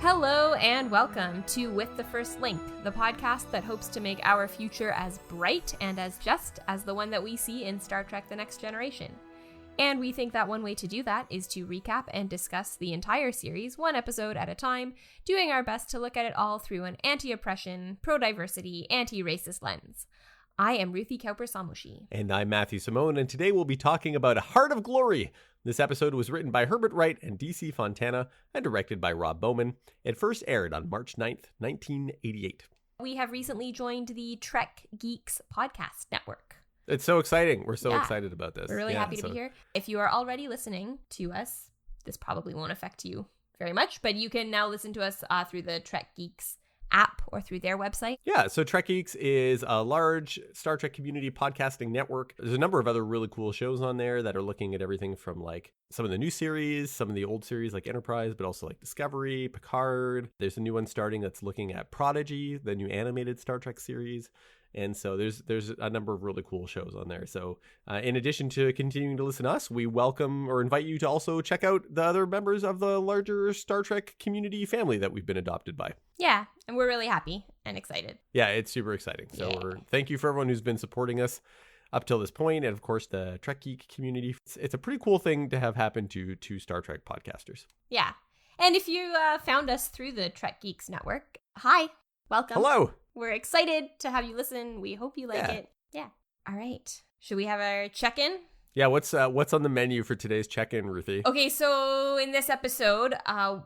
Hello and welcome to With the First Link, the podcast that hopes to make our future as bright and as just as the one that we see in Star Trek The Next Generation. And we think that one way to do that is to recap and discuss the entire series, one episode at a time, doing our best to look at it all through an anti-oppression, pro-diversity, anti-racist lens. I am Ruthie Kauper-Samushi. And I'm Matthew Simone, and today we'll be talking about Heart of Glory. This episode was written by Herbert Wright and D.C. Fontana and directed by Rob Bowman. It first aired on March 9th, 1988. We have recently joined the Trek Geeks podcast network. It's so exciting. We're so excited about this. We're really happy to be here. If you are already listening to us, this probably won't affect you very much, but you can now listen to us through the Trek Geeks app or through their website. Yeah, so Trek Geeks is a large Star Trek community podcasting network. There's a number of other really cool shows on there that are looking at everything from like some of the new series, some of the old series like Enterprise, but also like Discovery, Picard. There's a new one starting that's looking at Prodigy, the new animated Star Trek series. And so there's a number of really cool shows on there. So in addition to continuing to listen to us, we welcome or invite you to also check out the other members of the larger Star Trek community family that we've been adopted by. Yeah, and we're really happy and excited. Yeah, it's super exciting. So thank you for everyone who's been supporting us up till this point. And of course, the Trek Geek community. It's a pretty cool thing to have happen to Star Trek podcasters. Yeah. And if you found us through the Trek Geeks network, hi, welcome. Hello. We're excited to have you listen. We hope you like it. Yeah. All right. Should we have our check-in? Yeah, what's on the menu for today's check-in, Ruthie? Okay, so in this episode,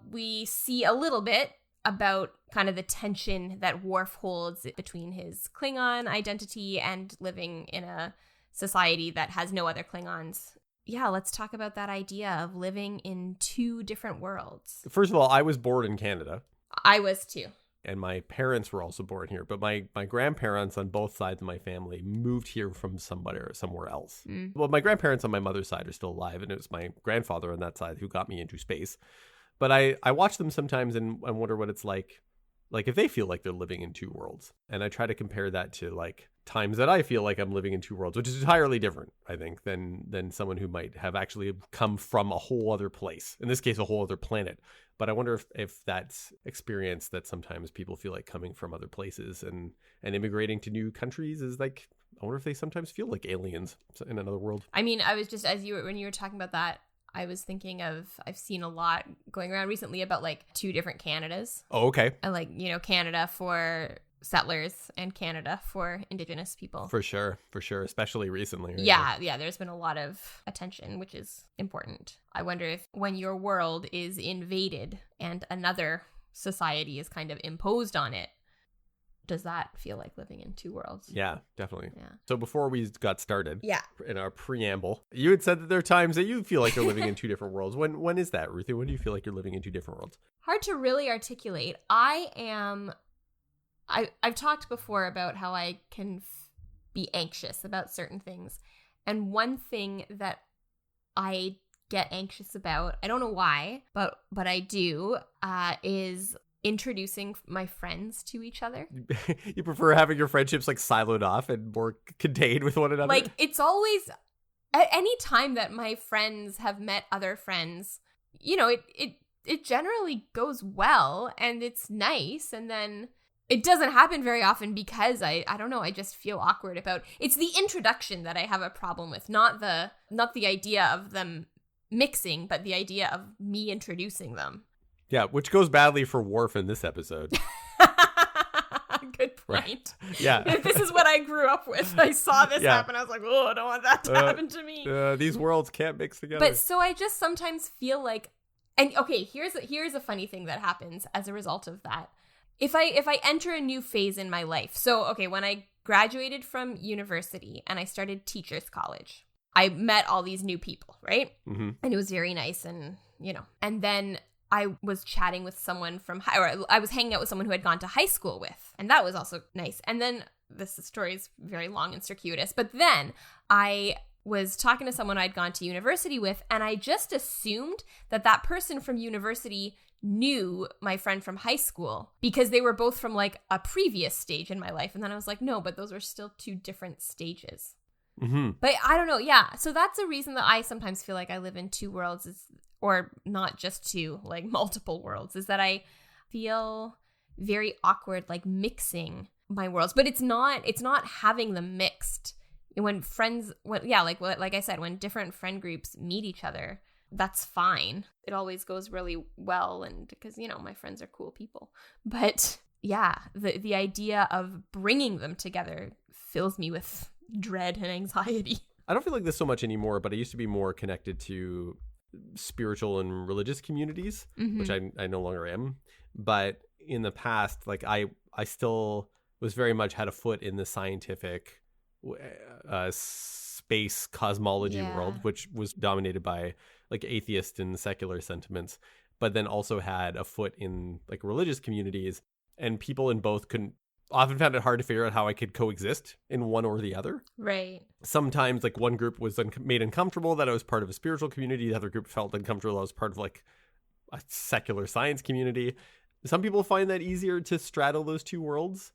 we see a little bit about kind of the tension that Worf holds between his Klingon identity and living in a society that has no other Klingons. Yeah, let's talk about that idea of living in two different worlds. First of all, I was born in Canada. I was too. And my parents were also born here. But my grandparents on both sides of my family moved here from somewhere else. Mm. Well, my grandparents on my mother's side are still alive. And it was my grandfather on that side who got me into space. But I watch them sometimes and I wonder what it's like if they feel like they're living in two worlds. And I try to compare that to like times that I feel like I'm living in two worlds, which is entirely different, I think, than someone who might have actually come from a whole other place. In this case, a whole other planet. But I wonder if that's experience that sometimes people feel like coming from other places and immigrating to new countries is like, I wonder if they sometimes feel like aliens in another world. I mean, I was just, when you were talking about that, I was thinking of, I've seen a lot going around recently about like two different Canadas. Oh, okay. And like, Canada for settlers and Canada for Indigenous people. For sure, especially recently. Right? Yeah, there's been a lot of attention, which is important. I wonder if when your world is invaded and another society is kind of imposed on it, does that feel like living in two worlds? Yeah, definitely. Yeah. So before we got started, yeah, in our preamble, you had said that there are times that you feel like you're living in two different worlds. When is that, Ruthie? When do you feel like you're living in two different worlds? Hard to really articulate. I've talked before about how I can be anxious about certain things. And one thing that I get anxious about, I don't know why, but I do, is introducing my friends to each other. You prefer having your friendships like siloed off and more contained with one another? Like it's always, at any time that my friends have met other friends, it generally goes well and it's nice. And then it doesn't happen very often because I don't know, I just feel awkward about, it's the introduction that I have a problem with, not the idea of them mixing, but the idea of me introducing them. Yeah, which goes badly for Worf in this episode. Good point. Right. Yeah. This is what I grew up with. I saw this happen. I was like, oh, I don't want that to happen to me. These worlds can't mix together. But so I just sometimes feel like, and okay, here's a funny thing that happens as a result of that. If I enter a new phase in my life, so okay, when I graduated from university and I started teachers college, I met all these new people, right? Mm-hmm. And it was very nice, and and then I was chatting with someone or I was hanging out with someone who had gone to high school with, and that was also nice. And then this story is very long and circuitous, but then I was talking to someone I'd gone to university with, and I just assumed that person from university knew my friend from high school because they were both from like a previous stage in my life. And then I was like, no, but those are still two different stages. Mm-hmm. But I don't know. Yeah. So that's a reason that I sometimes feel like I live in two worlds, or not just two, like multiple worlds, is that I feel very awkward, like mixing my worlds. But it's not having them mixed. When friends, like I said, when different friend groups meet each other, that's fine. It always goes really well, and because, you know, my friends are cool people. But yeah, the idea of bringing them together fills me with dread and anxiety. I don't feel like this so much anymore, but I used to be more connected to spiritual and religious communities, which I no longer am. But in the past, like I still was very much had a foot in the scientific space cosmology world, which was dominated by like atheist and secular sentiments, but then also had a foot in like religious communities, and people in both often found it hard to figure out how I could coexist in one or the other. Right. Sometimes like one group was made uncomfortable that I was part of a spiritual community. The other group felt uncomfortable I was part of like a secular science community. Some people find that easier to straddle those two worlds.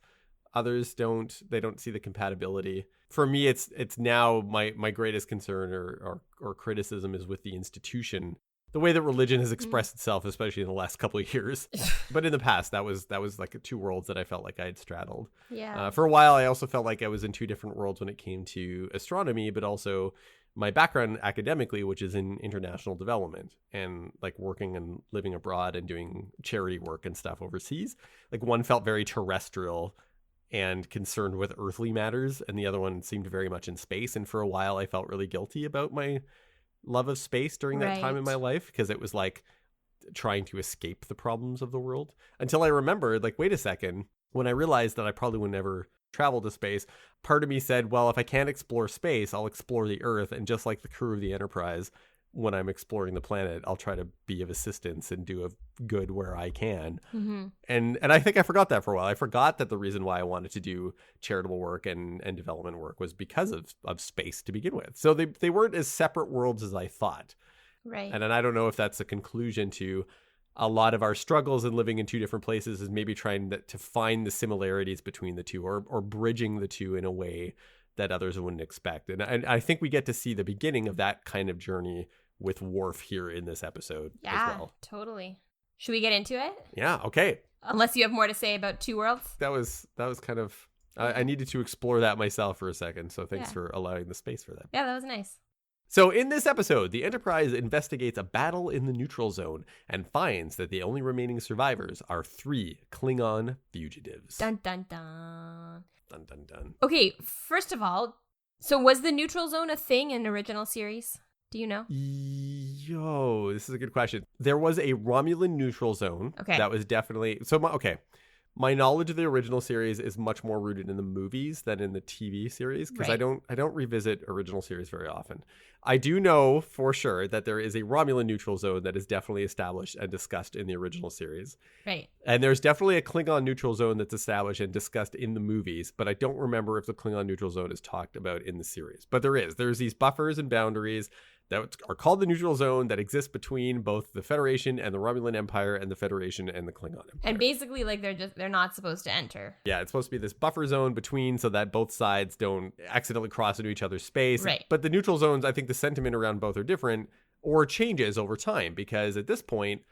Others don't. They don't see the compatibility. For me, it's now my greatest concern or criticism is with the institution, the way that religion has expressed itself, especially in the last couple of years. But in the past, that was like two worlds that I felt like I had straddled. Yeah. For a while, I also felt like I was in two different worlds when it came to astronomy, but also my background academically, which is in international development and like working and living abroad and doing charity work and stuff overseas. Like one felt very terrestrial and concerned with earthly matters, and the other one seemed very much in space. And for a while, I felt really guilty about my love of space during that time in my life, because it was like trying to escape the problems of the world, until I remembered, like, wait a second, when I realized that I probably would never travel to space, part of me said, well, if I can't explore space, I'll explore the Earth. And just like the crew of the Enterprise, when I'm exploring the planet, I'll try to be of assistance and do a good where I can. And I think I forgot that for a while. I forgot that the reason why I wanted to do charitable work and development work was because of space to begin with. So they weren't as separate worlds as I thought. Right. And I don't know if that's a conclusion to a lot of our struggles in living in two different places, is maybe trying to find the similarities between the two, or bridging the two in a way that others wouldn't expect. And I think we get to see the beginning of that kind of journey with Worf here in this episode as well. Totally. Should we get into it? Yeah, okay. Unless you have more to say about Two Worlds. That was kind of I needed to explore that myself for a second, so thanks for allowing the space for that. Yeah, that was nice. So in this episode, the Enterprise investigates a battle in the neutral zone and finds that the only remaining survivors are 3 Klingon fugitives. Dun dun dun. Dun dun dun. Okay, first of all, so was the neutral zone a thing in original series? Do you know? Yo, this is a good question. There was a Romulan neutral zone. Okay. That was definitely... My knowledge of the original series is much more rooted in the movies than in the TV series, because I don't revisit original series very often. I do know for sure that there is a Romulan neutral zone that is definitely established and discussed in the original series. Right. And there's definitely a Klingon neutral zone that's established and discussed in the movies, but I don't remember if the Klingon neutral zone is talked about in the series. But there's these buffers and boundaries that are called the neutral zone that exist between both the Federation and the Romulan Empire, and the Federation and the Klingon Empire. And basically, like, they're not supposed to enter. Yeah, it's supposed to be this buffer zone between, so that both sides don't accidentally cross into each other's space. Right. But the neutral zones, I think the sentiment around both are different, or changes over time, because at this point,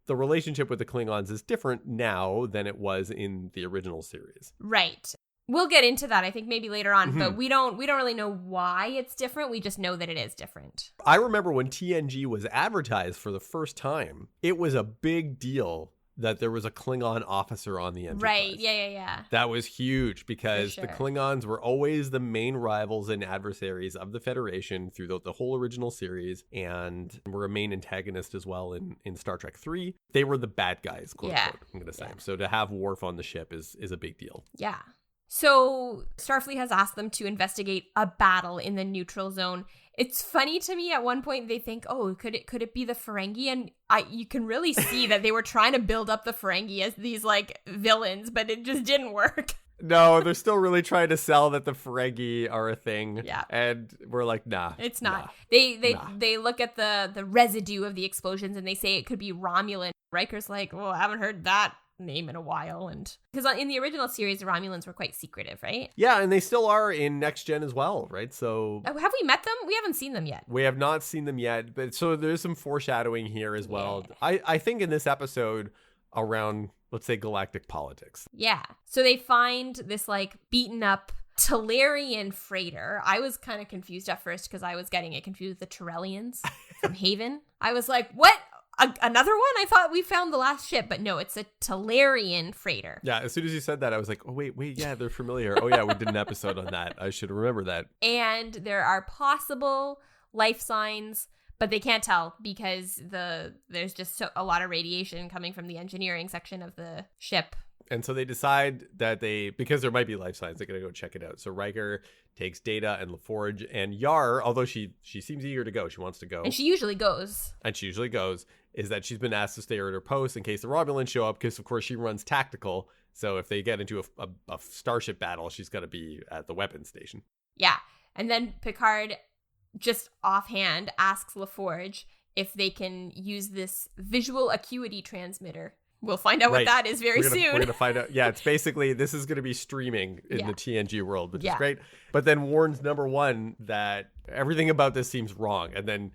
the relationship with the Klingons is different now than it was in the original series. Right. We'll get into that, I think, maybe later on, but we don't really know why it's different. We just know that it is different. I remember when TNG was advertised for the first time, it was a big deal that there was a Klingon officer on the Enterprise. Right, yeah. That was huge, because For sure. the Klingons were always the main rivals and adversaries of the Federation through the whole original series, and were a main antagonist as well in Star Trek 3. They were the bad guys, quote unquote, I'm going to say. So to have Worf on the ship is a big deal. Yeah. So Starfleet has asked them to investigate a battle in the neutral zone. It's funny to me, at one point they think, oh, could it be the Ferengi? And you can really see that they were trying to build up the Ferengi as these like villains, but it just didn't work. No, they're still really trying to sell that the Ferengi are a thing. Yeah. And we're like, nah. It's not. Nah. They look at the residue of the explosions and they say it could be Romulan. Riker's like, well, I haven't heard that name in a while. And because in the original series, the Romulans were quite secretive, right? Yeah, and they still are in Next Gen as well, right? So have we met them? We haven't seen them yet. we have not seen them yet, but so there's some foreshadowing here as well. I think in this episode, around let's say, galactic politics. Yeah. So they find this like beaten up Talarian freighter. I was kind of confused at first because I was getting it confused with the Torellians from Haven. I was like, what? Another one? I thought we found the last ship, but no, it's a Talarian freighter. Yeah, as soon as you said that, I was like, oh, wait, yeah, they're familiar. Oh, yeah, we did an episode on that. I should remember that. And there are possible life signs, but they can't tell because there's just a lot of radiation coming from the engineering section of the ship. And so they decide that because there might be life signs, they're going to go check it out. So Riker takes Data and LaForge and Yar, although she seems eager to go. She wants to go. And she usually goes. Is that she's been asked to stay at her post in case the Romulans show up because, of course, she runs tactical. So if they get into a starship battle, she's got to be at the weapons station. Yeah. And then Picard, just offhand, asks LaForge if they can use this visual acuity transmitter. We'll find out what that is soon. We're going to find out. Yeah, it's basically, this is going to be streaming in the TNG world, which is great. But then warns number one that everything about this seems wrong. And then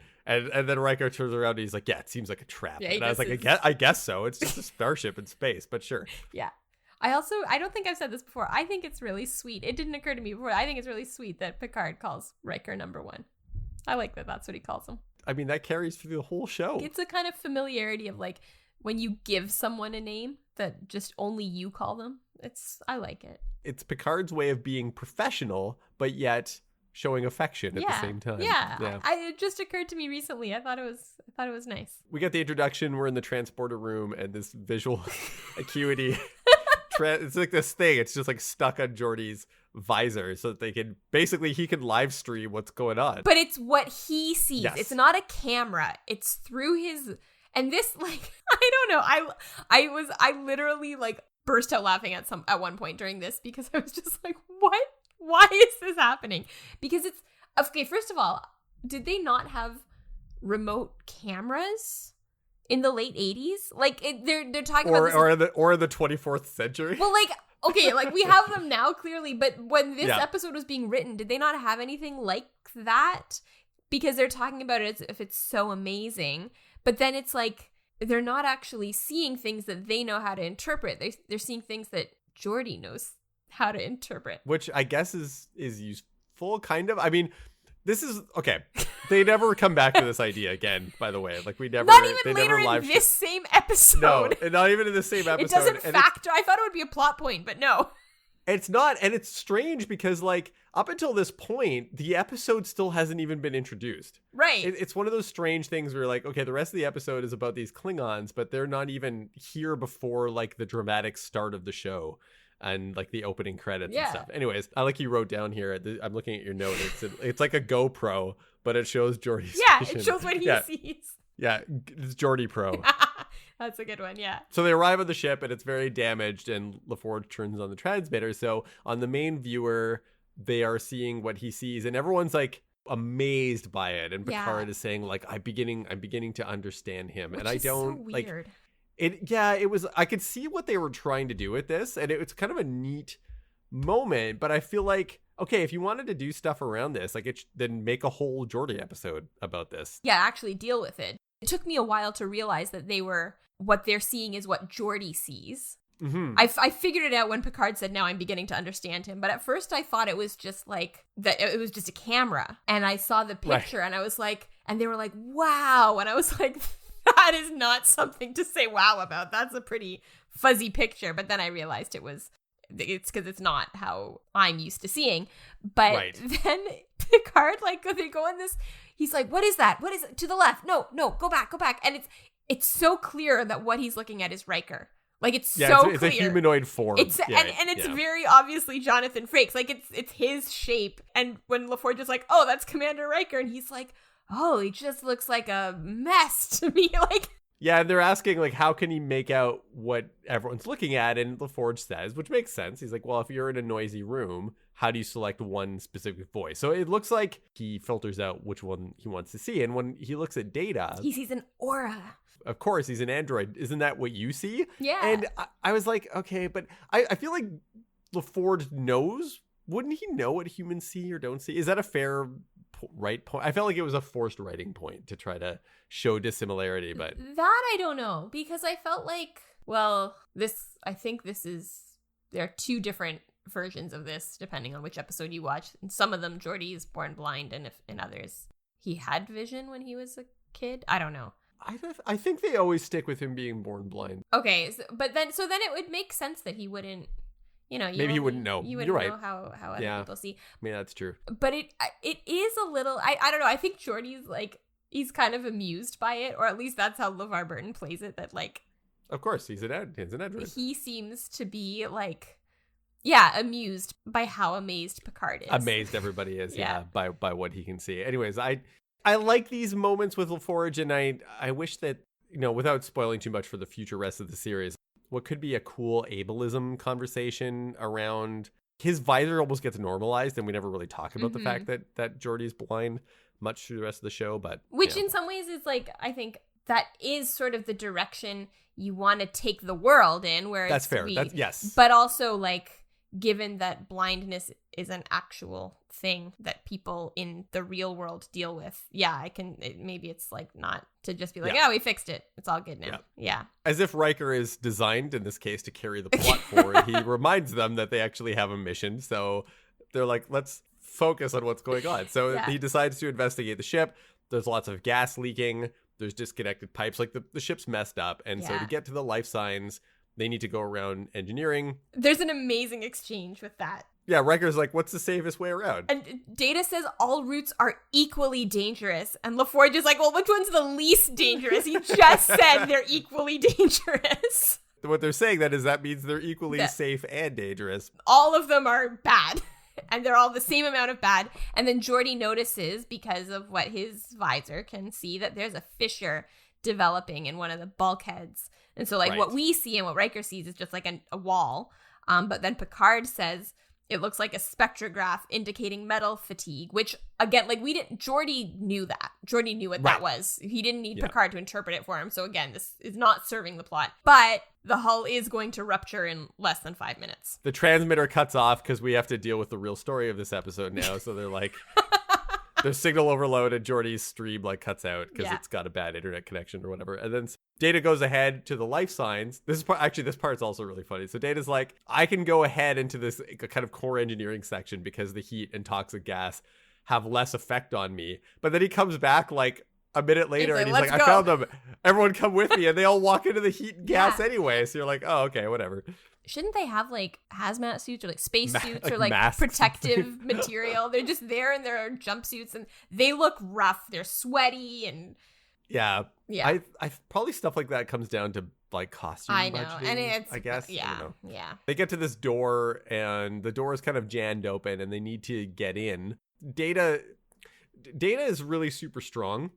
Riker turns around and he's like, yeah, it seems like a trap. And I was like, I guess so. It's just a starship in space, but sure. Yeah. I don't think I've said this before. I think it's really sweet. It didn't occur to me before. I think it's really sweet that Picard calls Riker number one. I like that that's what he calls him. I mean, that carries through the whole show. It's a kind of familiarity of like, when you give someone a name that just only you call them, I like it. It's Picard's way of being professional, but yet showing affection at the same time. Yeah. It just occurred to me recently. I thought it was nice. We get the introduction. We're in the transporter room, and this visual acuity. It's like this thing. It's just like stuck on Geordi's visor, so that he can live stream what's going on. But it's what he sees. Yes. It's not a camera. It's through his. And this, like, I don't know. I literally like burst out laughing at one point during this because I was just like, what? Why is this happening? Because it's okay. First of all, did they not have remote cameras in the late 80s? Like they're talking about this, or the 24th century. Well, like, okay, like we have them now clearly, but when this episode was being written, did they not have anything like that? Because they're talking about it as if it's so amazing. But then it's like they're not actually seeing things that they know how to interpret. They're seeing things that Geordi knows how to interpret. Which I guess is useful, kind of. I mean, this is okay. They never come back to this idea again, by the way. Like we never not even later in this same episode. No, not even in the same episode. It doesn't factor. I thought it would be a plot point, but no. It's not, and it's strange because, like, up until this point, the episode still hasn't even been introduced. Right. It's one of those strange things where, like, okay, the rest of the episode is about these Klingons, but they're not even here before, like, the dramatic start of the show and, like, the opening credits and stuff. Anyways, I like you wrote down here, I'm looking at your note, it's like a GoPro, but it shows Geordi's station. It shows what he sees. Yeah, it's Geordi Pro. That's a good one, yeah. So they arrive on the ship, and it's very damaged, and LaForge turns on the transmitter. So on the main viewer, they are seeing what he sees, and everyone's, like, amazed by it. And Picard is saying, like, I'm beginning to understand him. Which and I don't, so weird. It was, I could see what they were trying to do with this, and it's kind of a neat moment, but I feel like, okay, if you wanted to do stuff around this, like, then make a whole Geordi episode about this. Yeah, actually deal with it. It took me a while to realize that what they're seeing is what Geordi sees. Mm-hmm. I figured it out when Picard said, now I'm beginning to understand him. But at first I thought it was just like, that it was just a camera. And I saw the picture and I was like, and they were like, wow. And I was like, that is not something to say wow about. That's a pretty fuzzy picture. But then I realized it's because it's not how I'm used to seeing. But then Picard, like, they go in this, he's like, what is that? What is it? To the left. No, go back. And it's so clear that what he's looking at is Riker. Like, it's so clear. It's a humanoid form. And it's very obviously Jonathan Frakes. Like, it's his shape. And when LaForge is like, oh, that's Commander Riker. And he's like, oh, he just looks like a mess to me. Like, yeah, and they're asking, like, how can he make out what everyone's looking at? And LaForge says, which makes sense. He's like, well, if you're in a noisy room, how do you select one specific voice? So it looks like he filters out which one he wants to see. And when he looks at Data, he sees an aura. Of course, he's an android. Isn't that what you see? Yeah. And I was like, okay, but I feel like LaForge knows. Wouldn't he know what humans see or don't see? Is that a fair point? I felt like it was a forced writing point to try to show dissimilarity, but that I don't know, because I felt like Well, I think there are two different versions of this, depending on which episode you watch. In some of them, Geordi is born blind, and if in others, he had vision when he was a kid. I don't know. I think they always stick with him being born blind. Okay, but then it would make sense that he wouldn't, maybe he wouldn't know. You wouldn't You're right. know how other people see. I mean, that's true. But it is a little, I don't know, I think Geordi's like, he's kind of amused by it, or at least that's how LeVar Burton plays it, that like, of course, he's an Edward. He seems to be like, yeah, amused by how amazed Picard is. Amazed everybody is, by what he can see. Anyways, I like these moments with LaForge, and I wish that, without spoiling too much for the future rest of the series, what could be a cool ableism conversation around his visor almost gets normalized, and we never really talk about the fact that Geordi's blind much through the rest of the show, but which in some ways is like, I think that is sort of the direction you want to take the world in, where that's fair. Yes. But also, like, given that blindness is an actual thing that people in the real world deal with, maybe it's like not to just be like, we fixed it, it's all good now. Yeah. As if Riker is designed in this case to carry the plot forward. He reminds them that they actually have a mission, so they're like, let's focus on what's going on. So he decides to investigate the ship. There's lots of gas leaking. There's disconnected pipes. Like the ship's messed up. And so to get to the life signs, they need to go around engineering. There's an amazing exchange with that. Yeah, Riker's like, what's the safest way around? And Data says all routes are equally dangerous. And LaForge is like, well, which one's the least dangerous? He just said they're equally dangerous. What they're saying then is that means they're equally safe and dangerous. All of them are bad. And they're all the same amount of bad. And then Geordi notices, because of what his visor can see, that there's a fissure developing in one of the bulkheads. And so, like, what we see and what Riker sees is just like a wall. But then Picard says it looks like a spectrograph indicating metal fatigue, which, again, like, Geordi knew that. Geordi knew what that was. He didn't need Picard to interpret it for him. So, again, this is not serving the plot. But the hull is going to rupture in less than 5 minutes. The transmitter cuts off because we have to deal with the real story of this episode now. So they're like, there's signal overload, and Geordi's stream like cuts out because it's got a bad internet connection or whatever. And then Data goes ahead to the life signs. This part's also really funny. So Data's like, I can go ahead into this kind of core engineering section because the heat and toxic gas have less effect on me. But then he comes back like a minute later and he's like, I found them. Everyone come with me. And they all walk into the heat and gas anyway. So you're like, oh, okay, whatever. Shouldn't they have like hazmat suits or like space suits like or like masks. protective material? They're just there in their jumpsuits and they look rough. They're sweaty and yeah. I probably stuff like that comes down to like costume budgeting, and it's, I guess. Yeah. I don't know. Yeah. They get to this door and the door is kind of jammed open and they need to get in. Data is really super strong.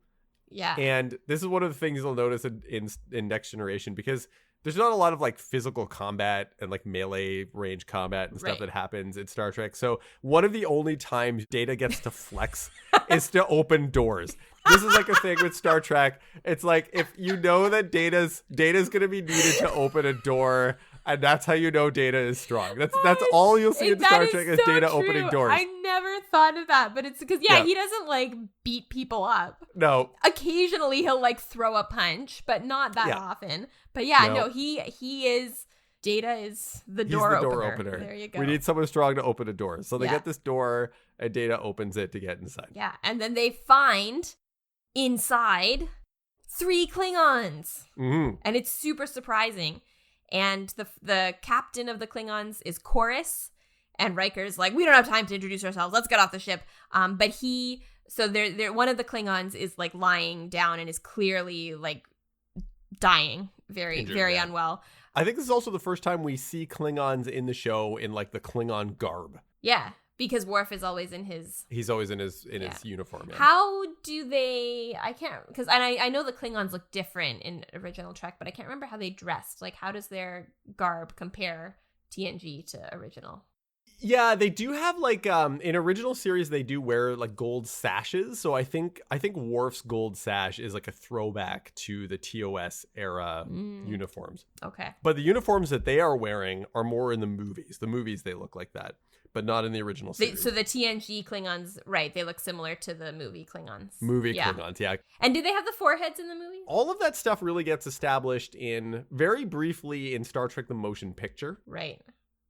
Yeah. And this is one of the things you'll notice in Next Generation, because there's not a lot of like physical combat and like melee range combat and stuff that happens in Star Trek. So one of the only times Data gets to flex is to open doors. This is like a thing with Star Trek. It's like, if you know that Data's going to be needed to open a door, and that's how you know Data is strong. That's all you'll see in Star Trek is Data opening doors. I never thought of that, but it's because he doesn't like beat people up. No. Occasionally he'll like throw a punch, but not that often. But he is. Data is the door opener. There you go. We need someone strong to open a door. So they get this door and Data opens it to get inside. Yeah, and then they find inside 3 Klingons. Mm-hmm. And it's super surprising. And the captain of the Klingons is Chorus. And Riker's like, we don't have time to introduce ourselves. Let's get off the ship. But they're one of the Klingons is like lying down and is clearly like dying, very, injured, very unwell. I think this is also the first time we see Klingons in the show in like the Klingon garb. Yeah, because Worf is always in his... He's always in his uniform. Yeah. How do they... I can't... Because I know the Klingons look different in original Trek, but I can't remember how they dressed. Like, how does their garb compare TNG to original? Yeah, they do have like in original series they do wear like gold sashes. So I think Worf's gold sash is like a throwback to the TOS era uniforms. Okay. But the uniforms that they are wearing are more in the movies. The movies they look like that, but not in the original series. So the TNG Klingons, right, they look similar to the movie Klingons. Klingons, yeah. And did they have the foreheads in the movie? All of that stuff really gets established in very briefly in Star Trek the Motion Picture. Right.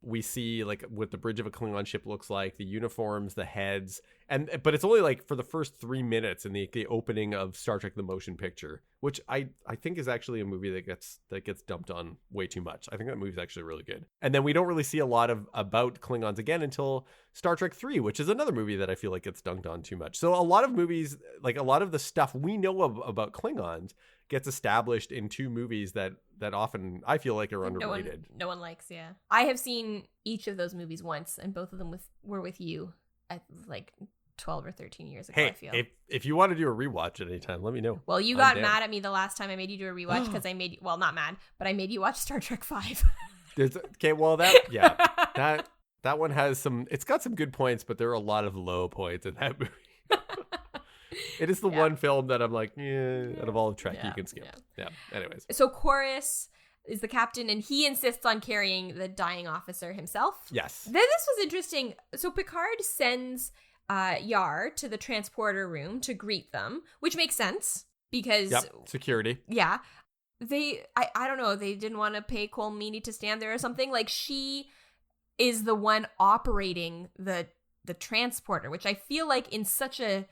We see like what the bridge of a Klingon ship looks like, the uniforms, the heads, but it's only like for the first 3 minutes in the opening of Star Trek the Motion Picture, which I think is actually a movie that gets dumped on way too much. I think that movie's actually really good. And then we don't really see a lot about Klingons again until Star Trek 3, which is another movie that I feel like gets dunked on too much. So a lot of movies, like a lot of the stuff we know about Klingons gets established in 2 movies that often I feel like are underrated. No one likes, yeah. I have seen each of those movies once, and both of them were with you at like 12 or 13 years ago, I feel. If you want to do a rewatch at any time, let me know. Well, you got mad at me the last time I made you do a rewatch because I made you, well, not mad, but I made you watch Star Trek 5. Okay, well, that one has it's got some good points, but there are a lot of low points in that movie. It is the one film that I'm like, out of all the Trek, you can skip. Yeah. Anyways. So Chorus is the captain, and he insists on carrying the dying officer himself. Yes. Then this was interesting. So Picard sends Yar to the transporter room to greet them, which makes sense because... security. Yeah. I don't know, they didn't want to pay Cole Meany to stand there or something. Like, she is the one operating the transporter, which I feel like in such a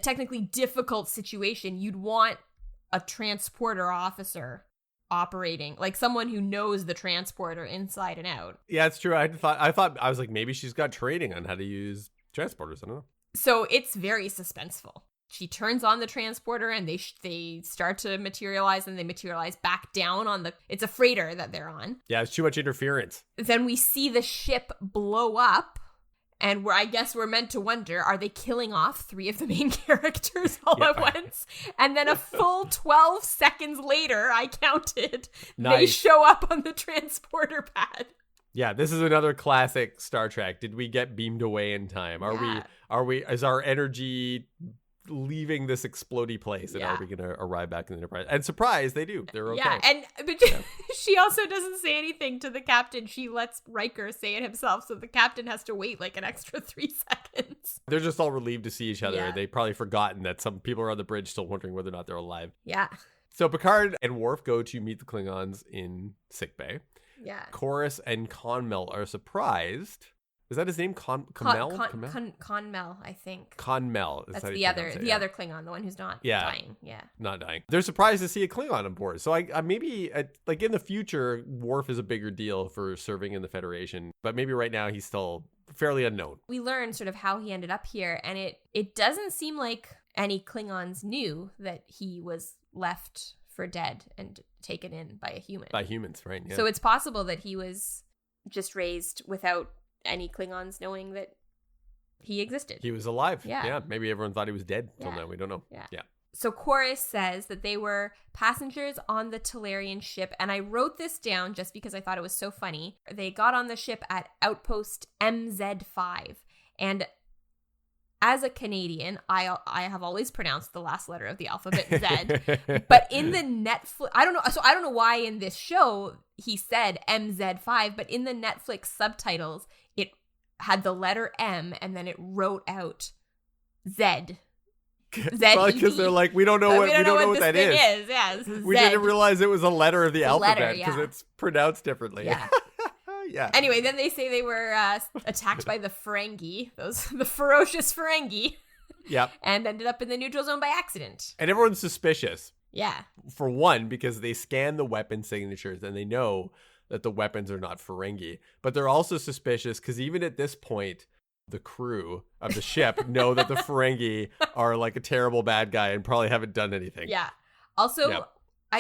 technically difficult situation, you'd want a transporter officer operating, like someone who knows the transporter inside and out. Yeah, it's true. I was like, maybe she's got training on how to use transporters. I don't know. So it's very suspenseful. She turns on the transporter and they start to materialize, and they materialize back down on it's a freighter that they're on. Yeah, it's too much interference. Then we see the ship blow up. And I guess we're meant to wonder, are they killing off 3 of the main characters all at once? And then a full 12 seconds later, I counted, they show up on the transporter pad. Yeah, this is another classic Star Trek. Did we get beamed away in time? Is our energy leaving this explodey place, and are we going to arrive back in the Enterprise? And surprise, they do. They're okay. Yeah, but she also doesn't say anything to the captain. She lets Riker say it himself, so the captain has to wait like an extra 3 seconds. They're just all relieved to see each other. Yeah. They've probably forgotten that some people are on the bridge still wondering whether or not they're alive. Yeah. So Picard and Worf go to meet the Klingons in sickbay. Yeah. Chorus and Conmel are surprised. Is that his name? Conmel, I think. Conmel. That's the other Klingon, the one who's not dying. Yeah. Not dying. They're surprised to see a Klingon on board. So I maybe like in the future, Worf is a bigger deal for serving in the Federation, but maybe right now he's still fairly unknown. We learn sort of how he ended up here, and it doesn't seem like any Klingons knew that he was left for dead and taken in by a human. By humans, right? Yeah. So it's possible that he was just raised without any Klingons knowing that he existed. He was alive. Yeah. Maybe everyone thought he was dead till now. We don't know. Yeah. So Chorus says that they were passengers on the Talarian ship, and I wrote this down just because I thought it was so funny. They got on the ship at Outpost MZ5, and as a Canadian, I have always pronounced the last letter of the alphabet Z. But in the Netflix, I don't know why in this show he said MZ5, but in the Netflix subtitles, it had the letter M and then it wrote out Z. Probably because they're like, we don't know what that is. Yeah, we didn't realize it was a letter of the alphabet because it's pronounced differently. Yeah. Yeah. Anyway, then they say they were attacked by the Ferengi, the ferocious Ferengi. Yep. And ended up in the neutral zone by accident. And everyone's suspicious. Yeah. For one, because they scan the weapon signatures and they know that the weapons are not Ferengi. But they're also suspicious because even at this point, the crew of the ship know that the Ferengi are like a terrible bad guy and probably haven't done anything. Yeah. Also,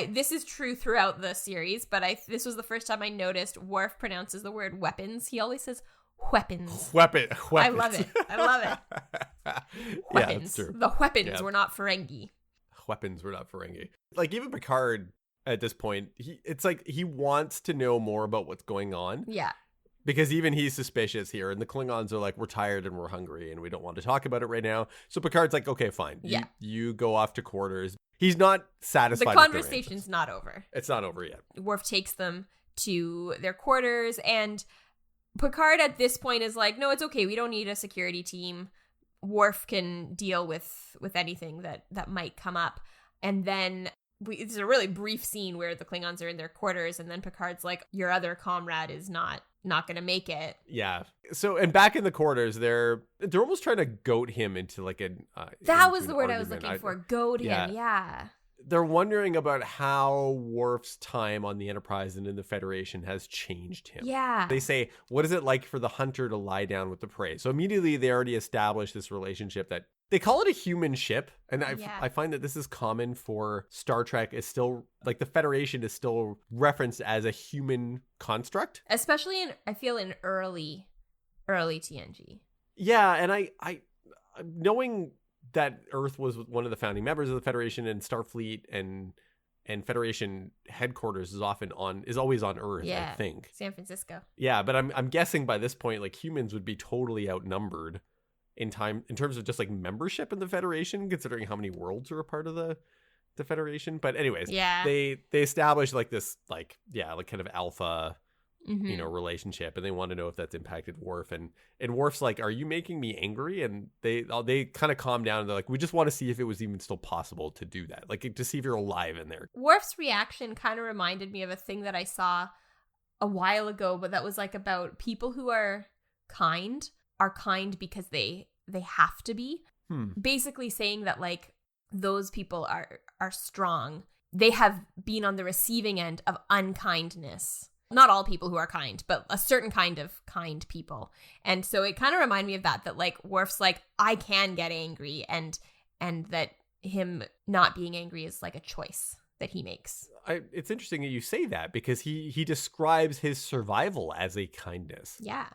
this is true throughout the series, but this was the first time I noticed Worf pronounces the word weapons. He always says weapons. Weapons. I love it. Weapons. Yeah, that's true. The weapons were not Ferengi. Weapons were not Ferengi. Like even Picard at this point, it's like he wants to know more about what's going on. Yeah. Because even he's suspicious here, and the Klingons are like, we're tired and we're hungry and we don't want to talk about it right now. So Picard's like, okay, fine. Yeah. You go off to quarters. He's not satisfied. The conversation's not over. It's not over yet. Worf takes them to their quarters, and Picard at this point is like, no, it's okay. We don't need a security team. Worf can deal with anything that might come up. And then it's a really brief scene where the Klingons are in their quarters, and then Picard's like, your other comrade is not going to make it. Yeah. So, and back in the quarters, they're almost trying to goat him into like an that was the word I was looking for. Goad him. Yeah. They're wondering about how Worf's time on the Enterprise and in the Federation has changed him. Yeah. They say, what is it like for the hunter to lie down with the prey? So immediately they already established this relationship that they call it a human ship. And I find that this is common for Star Trek. Is still like the Federation is still referenced as a human construct. Especially I feel in early TNG. Yeah. And I knowing that Earth was one of the founding members of the Federation, and Starfleet and Federation headquarters is always on Earth, yeah, I think. San Francisco. Yeah, but I'm guessing by this point, like, humans would be totally outnumbered in terms of just like membership in the Federation, considering how many worlds are a part of the Federation. But anyways, yeah, they establish like this like kind of alpha relationship, and they want to know if that's impacted Worf, and Worf's like, are you making me angry? And they kind of calm down, and they're like, we just want to see if it was even still possible to do that, like to see if you're alive in there. Worf's reaction kind of reminded me of a thing that I saw a while ago, but that was like about people who are kind because they have to be. Basically saying that like those people are strong. They have been on the receiving end of unkindness. Not all people who are kind, but a certain kind of kind people. And so it kind of reminded me of that like Worf's like, I can get angry, and that him not being angry is like a choice that he makes. It's interesting that you say that, because he describes his survival as a kindness. Yeah.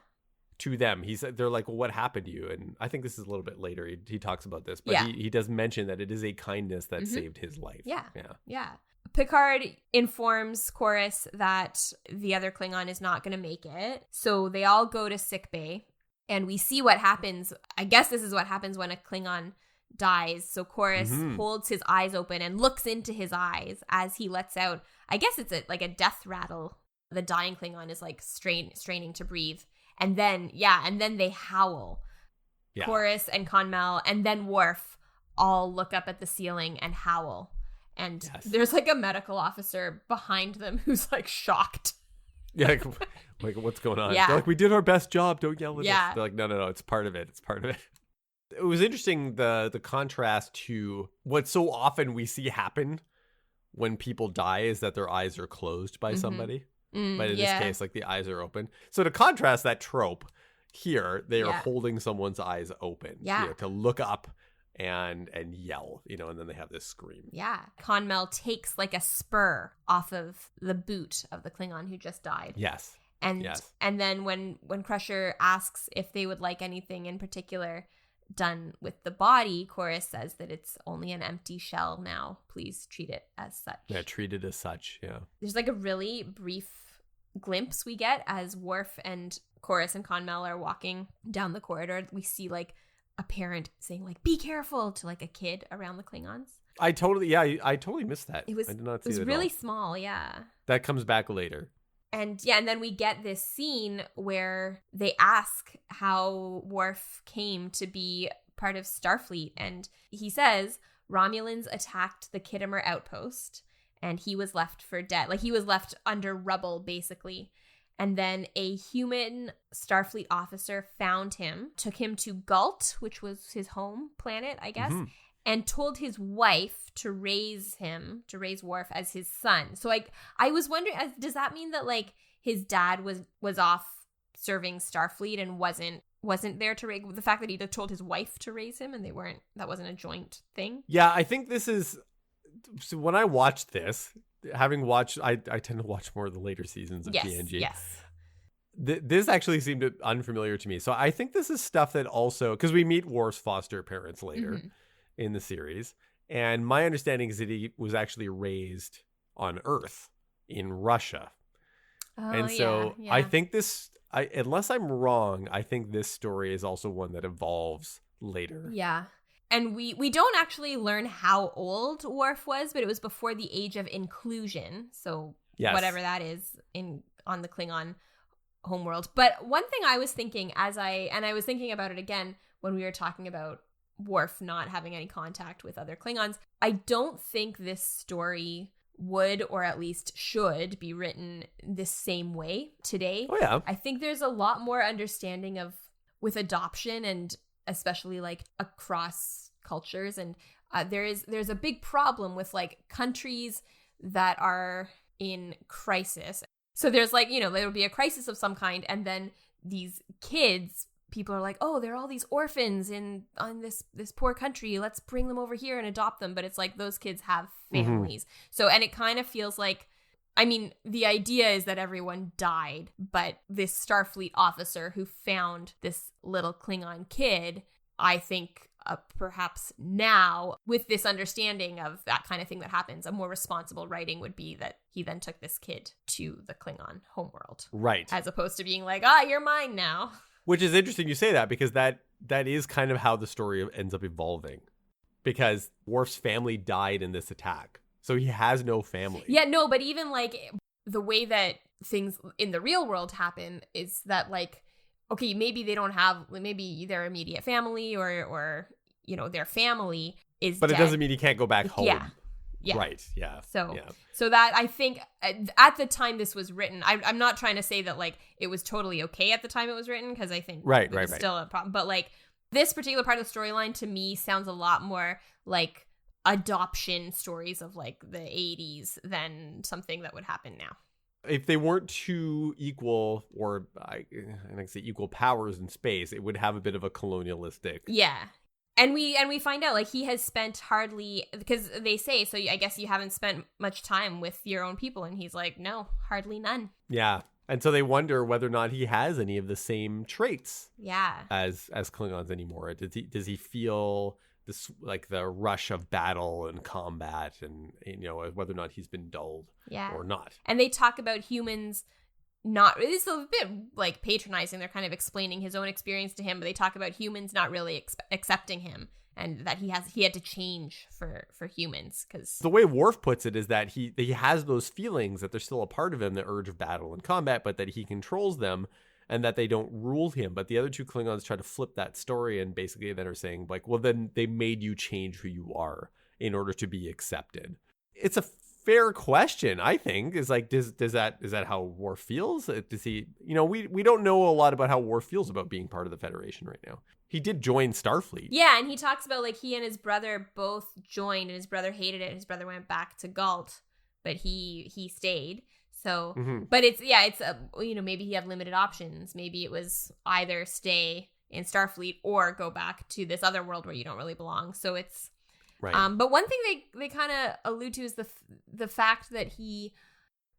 To them. They're like, well, what happened to you? And I think this is a little bit later. He talks about this, but he does mention that it is a kindness that saved his life. Yeah. Picard informs Chorus that the other Klingon is not going to make it. So they all go to sickbay, and we see what happens. I guess this is what happens when a Klingon dies. So Chorus holds his eyes open and looks into his eyes as he lets out, I guess it's like a death rattle. The dying Klingon is like straining to breathe. And then they howl. Yeah. Chorus and Conmel and then Worf all look up at the ceiling and howl. And there's like a medical officer behind them who's like shocked. Yeah, like what's going on? Yeah. They're like, we did our best job. Don't yell at us. They're like, no, it's part of it. It's part of it. It was interesting, the contrast to what so often we see happen when people die is that their eyes are closed by somebody. But in this case, like the eyes are open. So to contrast that trope, here they are holding someone's eyes open. Yeah. To look up and yell, and then they have this scream. Yeah. Conmel takes like a spur off of the boot of the Klingon who just died. Yes. And then when Crusher asks if they would like anything in particular done with the body, Chorus says that it's only an empty shell now. Please treat it as such. Yeah, treat it as such, yeah. There's like a really brief glimpse we get as Worf and Chorus and Conmel are walking down the corridor. We see like a parent saying like, be careful to like a kid around the Klingons. I totally missed that. I did not see it. It was really small, yeah. That comes back later. And then we get this scene where they ask how Worf came to be part of Starfleet. And he says Romulans attacked the Khitomer outpost and he was left for dead. Like he was left under rubble, basically. And then a human Starfleet officer found him, took him to Galt, which was his home planet, I guess, and told his wife to raise Worf as his son. So I was wondering, does that mean that like his dad was off serving Starfleet and wasn't there to raise, the fact that he told his wife to raise him and that wasn't a joint thing? Yeah, I think this is, so when I watched this, having watched, I tend to watch more of the later seasons of TNG. Yes. This actually seemed unfamiliar to me. So I think this is stuff that also, because we meet Worf's foster parents later in the series. And my understanding is that he was actually raised on Earth in Russia. Oh, and so I think this, unless I'm wrong, I think this story is also one that evolves later. Yeah. And we don't actually learn how old Worf was, but it was before the age of inclusion. So whatever that is on the Klingon homeworld. But one thing I was thinking I was thinking about it again when we were talking about Worf not having any contact with other Klingons, I don't think this story would, or at least should, be written the same way today. Oh, yeah. I think there's a lot more understanding with adoption, and especially like across cultures. And there's a big problem with like countries that are in crisis. So there's like, there'll be a crisis of some kind, and then these kids, people are like, oh, there are all these orphans on this poor country. Let's bring them over here and adopt them. But it's like those kids have families. Mm-hmm. So, and it kind of feels like, I mean, the idea is that everyone died, but this Starfleet officer who found this little Klingon kid, I think perhaps now, with this understanding of that kind of thing that happens, a more responsible writing would be that he then took this kid to the Klingon homeworld. Right. As opposed to being like, you're mine now. Which is interesting you say that, because that is kind of how the story ends up evolving. Because Worf's family died in this attack. So he has no family. Yeah, no, but even like the way that things in the real world happen is that like, okay, maybe they don't have, maybe their immediate family or their family is But dead. It doesn't mean he can't go back home. Yeah. Right. Yeah. So that, I think at the time this was written, I'm not trying to say that like it was totally okay at the time it was written, because I think right. Still a problem. But like this particular part of the storyline to me sounds a lot more like adoption stories of like the 80s than something that would happen now. If they weren't two equal, or I say equal powers in space, it would have a bit of a colonialistic. Yeah. And we find out like he has spent hardly, because they say, so I guess you haven't spent much time with your own people, and he's like, no, hardly none. Yeah. And so they wonder whether or not he has any of the same traits. Yeah. As Klingons anymore. Does he feel this like the rush of battle and combat, and whether or not he's been dulled or not. And they talk about humans not, it's a bit like patronizing. They're kind of explaining his own experience to him, but they talk about humans not really accepting him, and that he had to change for humans. Because the way Worf puts it is that he has those feelings, that they're still a part of him, the urge of battle and combat, but that he controls them and that they don't rule him. But the other two Klingons try to flip that story and basically then are saying like, well, then they made you change who you are in order to be accepted. It's a fair question, I think. Is like, is that how Worf feels? Does he, we don't know a lot about how Worf feels about being part of the Federation right now. He did join Starfleet. Yeah, and he talks about like he and his brother both joined, and his brother hated it. His brother went back to Galt, but he stayed. So, but it's maybe he had limited options. Maybe it was either stay in Starfleet or go back to this other world where you don't really belong. So it's, right. But one thing they kind of allude to is the fact that he,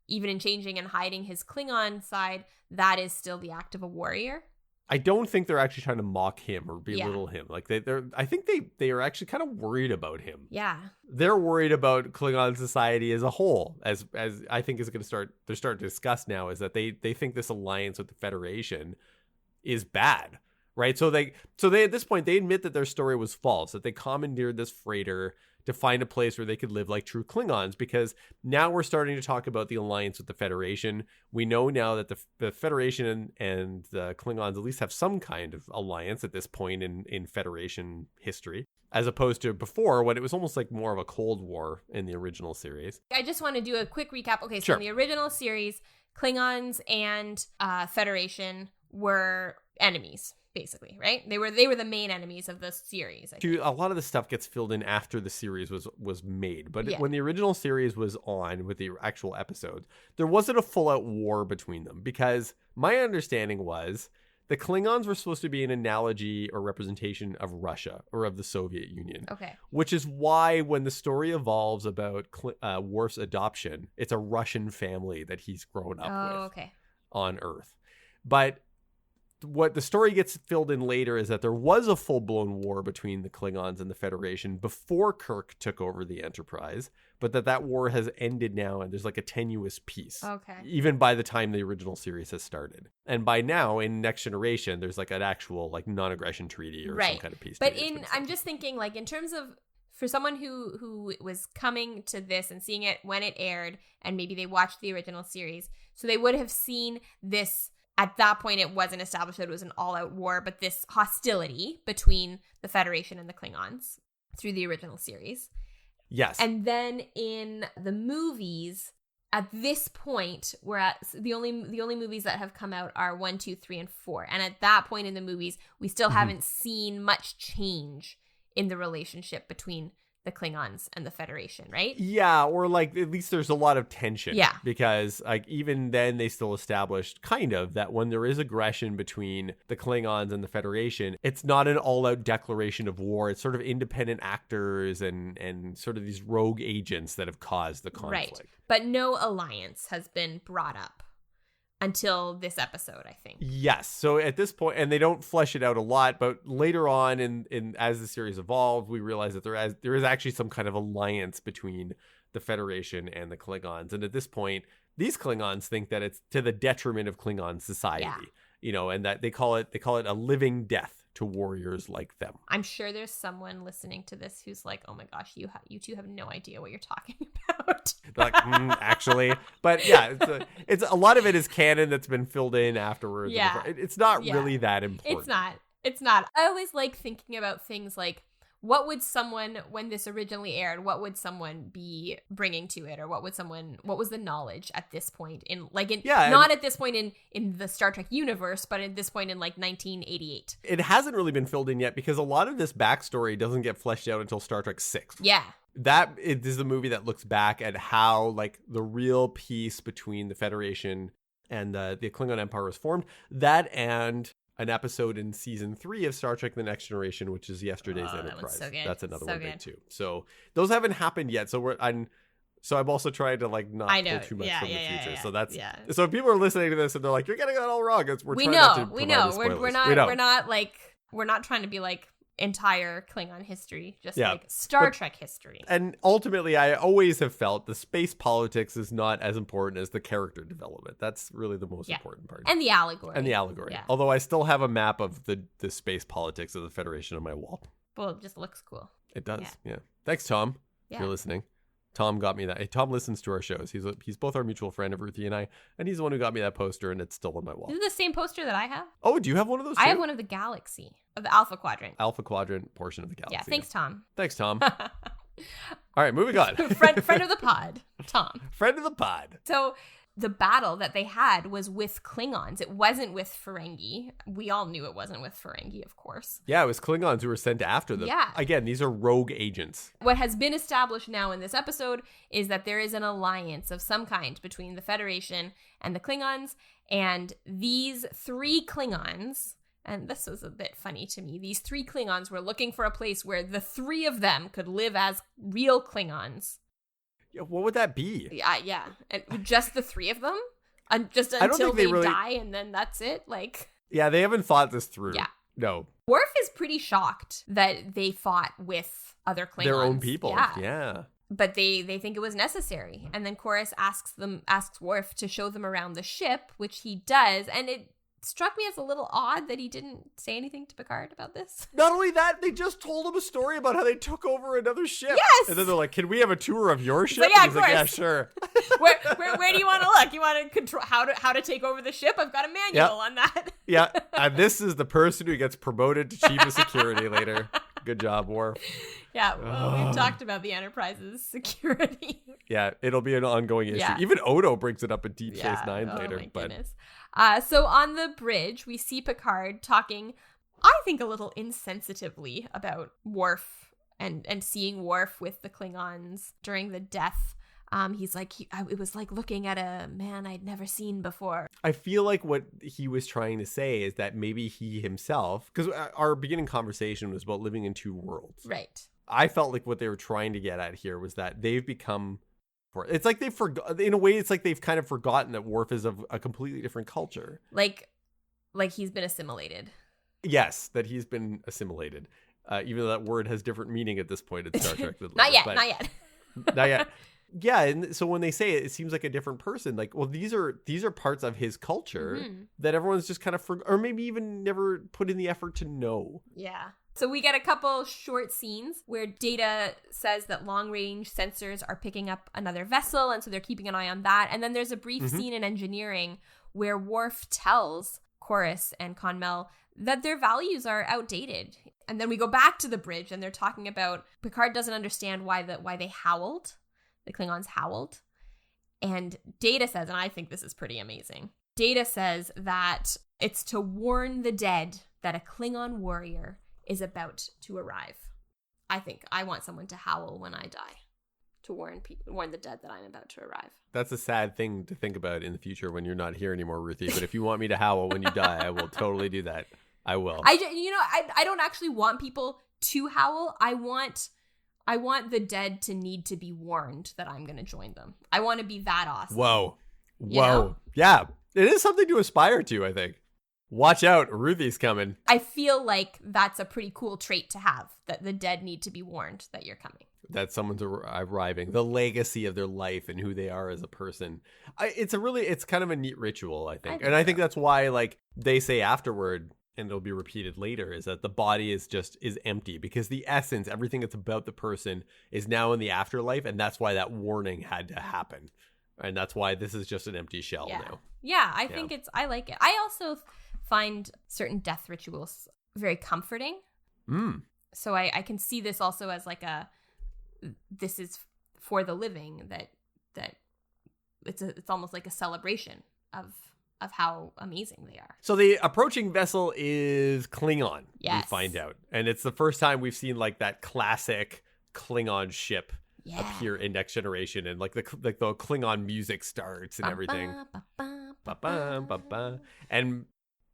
even in changing and hiding his Klingon side, that is still the act of a warrior. I don't think they're actually trying to mock him or belittle him. Like I think they are actually kind of worried about him. Yeah. They're worried about Klingon society as a whole, as I think is going to they're starting to discuss now, is that they think this alliance with the Federation is bad, right? So they at this point, they admit that their story was false, that they commandeered this freighter to find a place where they could live like true Klingons, because now we're starting to talk about the alliance with the Federation. We know now that the Federation and the Klingons at least have some kind of alliance at this point in Federation history, as opposed to before, when it was almost like more of a Cold War in the original series. I just want to do a quick recap. Okay, so sure. In the original series, Klingons and Federation were enemies. Basically, right? They were the main enemies of the series. A lot of the stuff gets filled in after the series was made, but when the original series was on with the actual episodes, there wasn't a full-out war between them, because my understanding was the Klingons were supposed to be an analogy or representation of Russia or of the Soviet Union. Okay. Which is why when the story evolves about Worf's adoption, it's a Russian family that he's grown up with okay. on Earth. But what the story gets filled in later is that there was a full-blown war between the Klingons and the Federation before Kirk took over the Enterprise, but that war has ended now and there's like a tenuous peace. Okay. Even by the time the original series has started. And by now in Next Generation, there's like an actual like non-aggression treaty or some kind of peace. But I'm just thinking like in terms of for someone who was coming to this and seeing it when it aired and maybe they watched the original series, so they would have seen this. At that point, it wasn't established that it was an all-out war, but this hostility between the Federation and the Klingons through the original series. Yes. And then in the movies, at this point, we're at the only movies that have come out are 1, 2, 3, and 4. And at that point in the movies, we still haven't seen much change in the relationship between the Klingons and the Federation, right? Yeah, or like at least there's a lot of tension. Yeah. Because like even then they still established kind of that when there is aggression between the Klingons and the Federation, it's not an all-out declaration of war. It's sort of independent actors and sort of these rogue agents that have caused the conflict. Right. But no alliance has been brought up until this episode, I think. Yes. So at this point, and they don't flesh it out a lot, but later on in as the series evolved, we realize that there is actually some kind of alliance between the Federation and the Klingons. And at this point, these Klingons think that it's to the detriment of Klingon society, and that they call it a living death to warriors like them. I'm sure there's someone listening to this who's like, oh my gosh, you two have no idea what you're talking about. Like, actually. But yeah, it's a lot of it is canon that's been filled in afterwards. Yeah. It's not really that important. It's not. I always like thinking about things like, what would someone, when this originally aired, what would someone be bringing to it? Or what was the knowledge at this point not at this point in the Star Trek universe, but at this point in like 1988. It hasn't really been filled in yet because a lot of this backstory doesn't get fleshed out until Star Trek 6. Yeah. That is the movie that looks back at how like the real peace between the Federation and the Klingon Empire was formed. That and an episode in season 3 of Star Trek The Next Generation, which is Yesterday's Enterprise. So good. That's another one good. big too. So those haven't happened yet. So I'm also trying to like not pull too much from the future. Yeah, so that's so if people are listening to this and they're like, you're getting that all wrong. We know. We're not trying to be like entire Klingon history, just like Star Trek history. And ultimately, I always have felt the space politics is not as important as the character development. That's really the most important part. And the allegory. Yeah. Although I still have a map of the space politics of the Federation on my wall. Well, it just looks cool. It does, yeah. Thanks, Tom, if you're listening. Tom got me that. Hey, Tom listens to our shows. He's both our mutual friend of Ruthie and I, and he's the one who got me that poster, and it's still on my wall. Is it the same poster that I have? Oh, do you have one of those too? I have one of the Galaxy, of the Alpha Quadrant. Alpha Quadrant portion of the Galaxy. Yeah, thanks, Tom. Thanks, Tom. All right, moving on. friend of the pod, Tom. Friend of the pod. So the battle that they had was with Klingons. It wasn't with Ferengi. We all knew it wasn't with Ferengi, of course. Yeah, it was Klingons who were sent after them. Yeah. Again, these are rogue agents. What has been established now in this episode is that there is an alliance of some kind between the Federation and the Klingons. And these 3 Klingons, and this was a bit funny to me, these 3 Klingons were looking for a place where the 3 of them could live as real Klingons. Yeah, what would that be? Yeah. And just the 3 of them? Just until they die and then that's it? Like. Yeah, they haven't thought this through. Yeah. No. Worf is pretty shocked that they fought with other Klingons. Their own people. Yeah. But they think it was necessary. And then Chorus asks Worf to show them around the ship, which he does. And it struck me as a little odd that he didn't say anything to Picard about this. Not only that, they just told him a story about how they took over another ship. Yes! And then they're like, can we have a tour of your ship? So, yeah, and he's like, yeah, sure. where do you want to look? You want to control how to take over the ship? I've got a manual on that. Yeah, and this is the person who gets promoted to chief of security later. Good job, Worf. Yeah, well, we've talked about the Enterprise's security. Yeah, it'll be an ongoing issue. Yeah. Even Odo brings it up in Deep Space Nine later. My goodness. So on the bridge, we see Picard talking, I think, a little insensitively about Worf and seeing Worf with the Klingons during the death. He's like, it was like looking at a man I'd never seen before. I feel like what he was trying to say is that maybe he himself, because our beginning conversation was about living in 2 worlds. Right. I felt like what they were trying to get at here was that they've become, it's like they've forgotten, in a way, it's like they've kind of forgotten that Worf is of a completely different culture. Like, Like he's been assimilated. Yes, that he's been assimilated. Even though that word has different meaning at this point in Star Trek. Not yet. Not yet. Yeah, and so when they say it, it seems like a different person. Like, well, these are parts of his culture that everyone's just kind of or maybe even never put in the effort to know. Yeah. So we get a couple short scenes where Data says that long-range sensors are picking up another vessel, and so they're keeping an eye on that. And then there's a brief scene in engineering where Worf tells Chorus and Conmel that their values are outdated. And then we go back to the bridge, and they're talking about Picard doesn't understand why they howled. The Klingons howled. And Data says, and I think this is pretty amazing, Data says that it's to warn the dead that a Klingon warrior is about to arrive. I think I want someone to howl when I die, to warn the dead that I'm about to arrive. That's a sad thing to think about in the future when you're not here anymore, Ruthie. But if you want me to howl when you die, I will totally do that. I will. I don't actually want people to howl. I want the dead to need to be warned that I'm going to join them. I want to be that awesome. Whoa. You know? Yeah. It is something to aspire to, I think. Watch out, Ruthie's coming. I feel like that's a pretty cool trait to have, that the dead need to be warned that you're coming. That someone's arriving. The legacy of their life and who they are as a person. It's kind of a neat ritual, I think. I think that's why, like, they say afterward, and it'll be repeated later, is that the body is empty, because the essence, everything that's about the person is now in the afterlife, and that's why that warning had to happen. And that's why this is just an empty shell now. Yeah, I think I like it. I also find certain death rituals very comforting. So I can see this also as like this is for the living, that it's almost like a celebration of how amazing they are. So the approaching vessel is Klingon. Yes. We find out. And it's the first time we've seen like that classic Klingon ship appear in Next Generation, and like the Klingon music starts and everything. And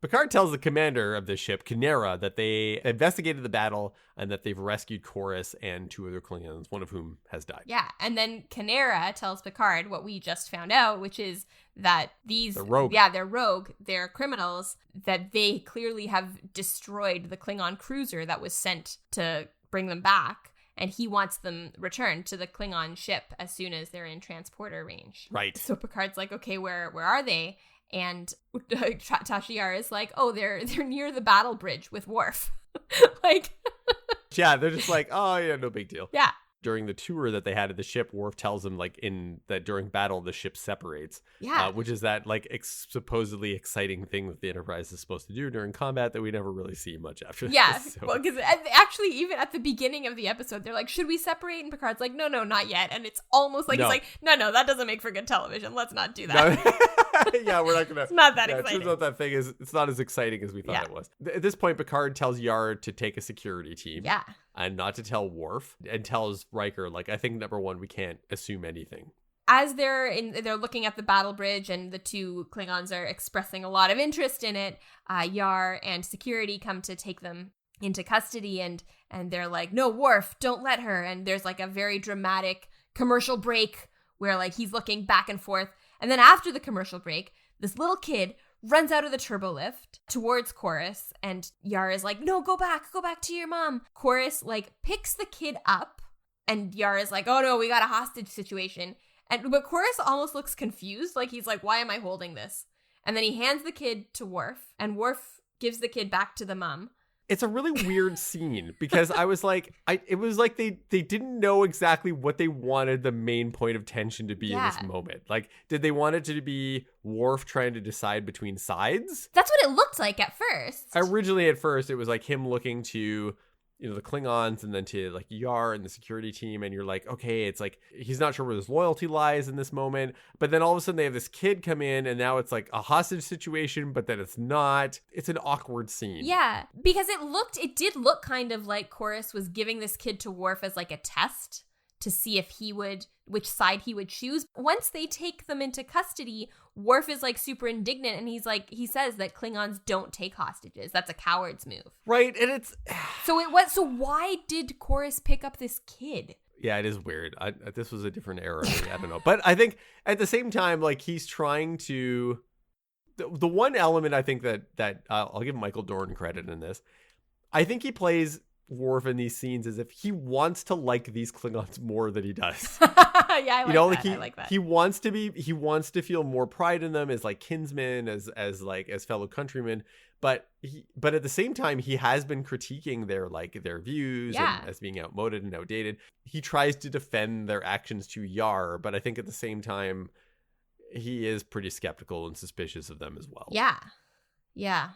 Picard tells the commander of the ship, Kinera, that they investigated the battle and that they've rescued Chorus and 2 other Klingons, one of whom has died. Yeah, and then Kinera tells Picard what we just found out, which is that they're rogue. Yeah, they're rogue. They're criminals, that they clearly have destroyed the Klingon cruiser that was sent to bring them back. And he wants them returned to the Klingon ship as soon as they're in transporter range. Right. So Picard's like, okay, where are they? And Tasha Yar is like, oh, they're near the battle bridge with Worf. Like, yeah, they're just like, oh yeah, no big deal. Yeah. During the tour that they had of the ship, Worf tells them like that during battle the ship separates. Yeah. Which is that like supposedly exciting thing that the Enterprise is supposed to do during combat that we never really see much after. Yeah. This, so. Well, because actually even at the beginning of the episode, they're like, should we separate? And Picard's like, no, not yet. And it's almost like, He's like, no, that doesn't make for good television. Let's not do that. No. Yeah, we're not gonna. It's not that exciting. It turns out that thing it's not as exciting as we thought it was. At this point, Picard tells Yar to take a security team. Yeah. And not to tell Worf, and tells Riker, like, I think number one, we can't assume anything. As they're looking at the battle bridge, and the 2 Klingons are expressing a lot of interest in it, Yar and security come to take them into custody, and they're like, no, Worf, don't let her. And there's like a very dramatic commercial break where like he's looking back and forth. And then after the commercial break, this little kid runs out of the turbo lift towards Chorus, and Yar is like, no, go back to your mom. Chorus like picks the kid up, and Yar is like, oh no, we got a hostage situation. But Chorus almost looks confused, like he's like, why am I holding this? And then he hands the kid to Worf, and Worf gives the kid back to the mom. It's a really weird scene because I was like, it was like they didn't know exactly what they wanted the main point of tension to be in this moment. Like, did they want it to be Worf trying to decide between sides? That's what it looked like at first. Originally, at first, it was like him looking to, the Klingons and then to like Yar and the security team. And you're like, okay, it's like, he's not sure where his loyalty lies in this moment. But then all of a sudden they have this kid come in and now it's like a hostage situation, but then it's not. It's an awkward scene. Yeah, because it did look kind of like Chorus was giving this kid to Worf as like a test to see if which side he would choose. Once they take them into custody, Worf is like super indignant, and he says that Klingons don't take hostages. That's a coward's move. Right, and it's so why did Chorus pick up this kid? Yeah, it is weird. This was a different era. I don't know. But I think at the same time, like, he's trying to The one element I think that I'll give Michael Dorn credit in this. I think he plays Worf in these scenes as if he wants to like these Klingons more than he does. Yeah, I like that. I like that. He wants to feel more pride in them as like kinsmen, as fellow countrymen. But at the same time, he has been critiquing their views and as being outmoded and outdated. He tries to defend their actions to Yar, but I think at the same time, he is pretty skeptical and suspicious of them as well. Yeah. Yeah.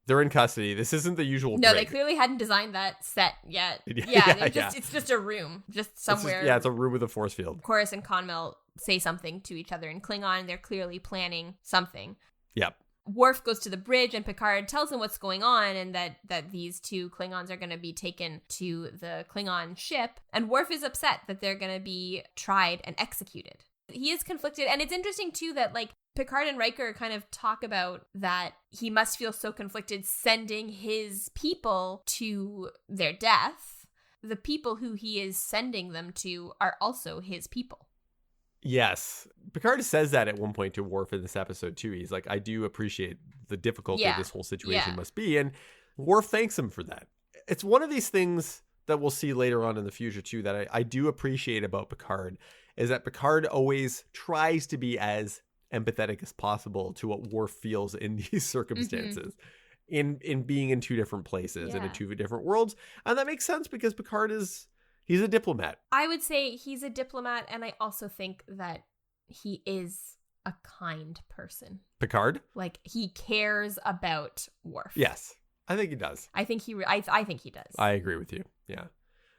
They're in custody. This isn't the usual No, brig. they clearly hadn't designed that set yet. It's just a room. Just somewhere. It's a room with a force field. Chorus and Conmel say something to each other in Klingon. They're clearly planning something. Yep. Worf goes to the bridge and Picard tells him what's going on and that these two Klingons are going to be taken to the Klingon ship. And Worf is upset that they're going to be tried and executed. He is conflicted. And it's interesting, too, that Picard and Riker kind of talk about that he must feel so conflicted sending his people to their death. The people who he is sending them to are also his people. Yes. Picard says that at one point to Worf in this episode, too. He's like, I do appreciate the difficulty this whole situation must be. And Worf thanks him for that. It's one of these things that we'll see later on in the future, too, that I do appreciate about Picard, is that Picard always tries to be as empathetic as possible to what Worf feels in these circumstances, in being in two different places and in two different worlds. And that makes sense because Picard he's a diplomat. I would say he's a diplomat, and I also think that he is a kind person. Picard? He cares about Worf. Yes, I think he does. I think he does. I agree with you. Yeah.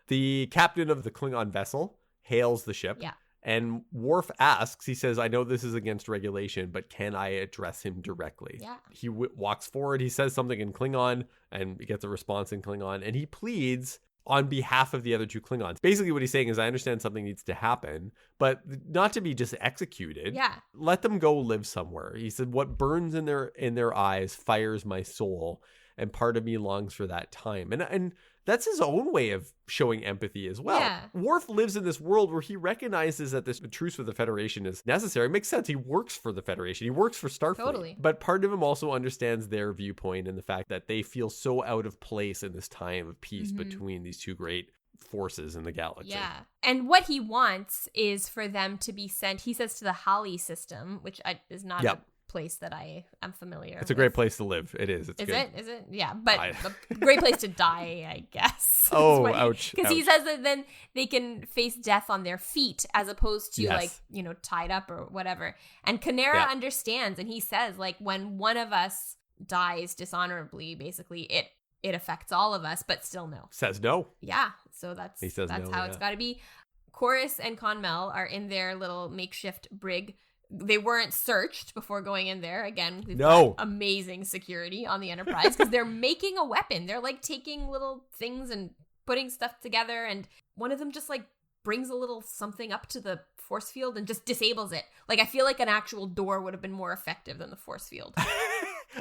The captain of the Klingon vessel hails the ship. Yeah. And Worf asks, he says, I know this is against regulation, but can I address him directly? Yeah. He walks forward. He says something in Klingon and he gets a response in Klingon. And he pleads on behalf of the other two Klingons. Basically what he's saying is, I understand something needs to happen, but not to be just executed. Yeah. Let them go live somewhere. He said, what burns in their eyes fires my soul. And part of me longs for that time. And that's his own way of showing empathy as well. Yeah. Worf lives in this world where he recognizes that this truce with the Federation is necessary. It makes sense. He works for the Federation. He works for Starfleet. Totally. But part of him also understands their viewpoint and the fact that they feel so out of place in this time of peace between these two great forces in the galaxy. Yeah. And what he wants is for them to be sent, he says, to the Hali system, which is not a place that I am familiar with. It's a great place to live. It is. It's good. Is it? Yeah. But a great place to die, I guess. Oh, ouch. Because he says that then they can face death on their feet as opposed to tied up or whatever. And Kanera understands, and he says, when one of us dies dishonorably, basically it affects all of us, but still no. Says no. Yeah. So that's no, how it's got to be. Chorus and Conmel are in their little makeshift brig. They weren't searched before going in there. Again, we've got amazing security on the Enterprise because they're making a weapon. They're taking little things and putting stuff together. And one of them just brings a little something up to the force field and just disables it. I feel like an actual door would have been more effective than the force field.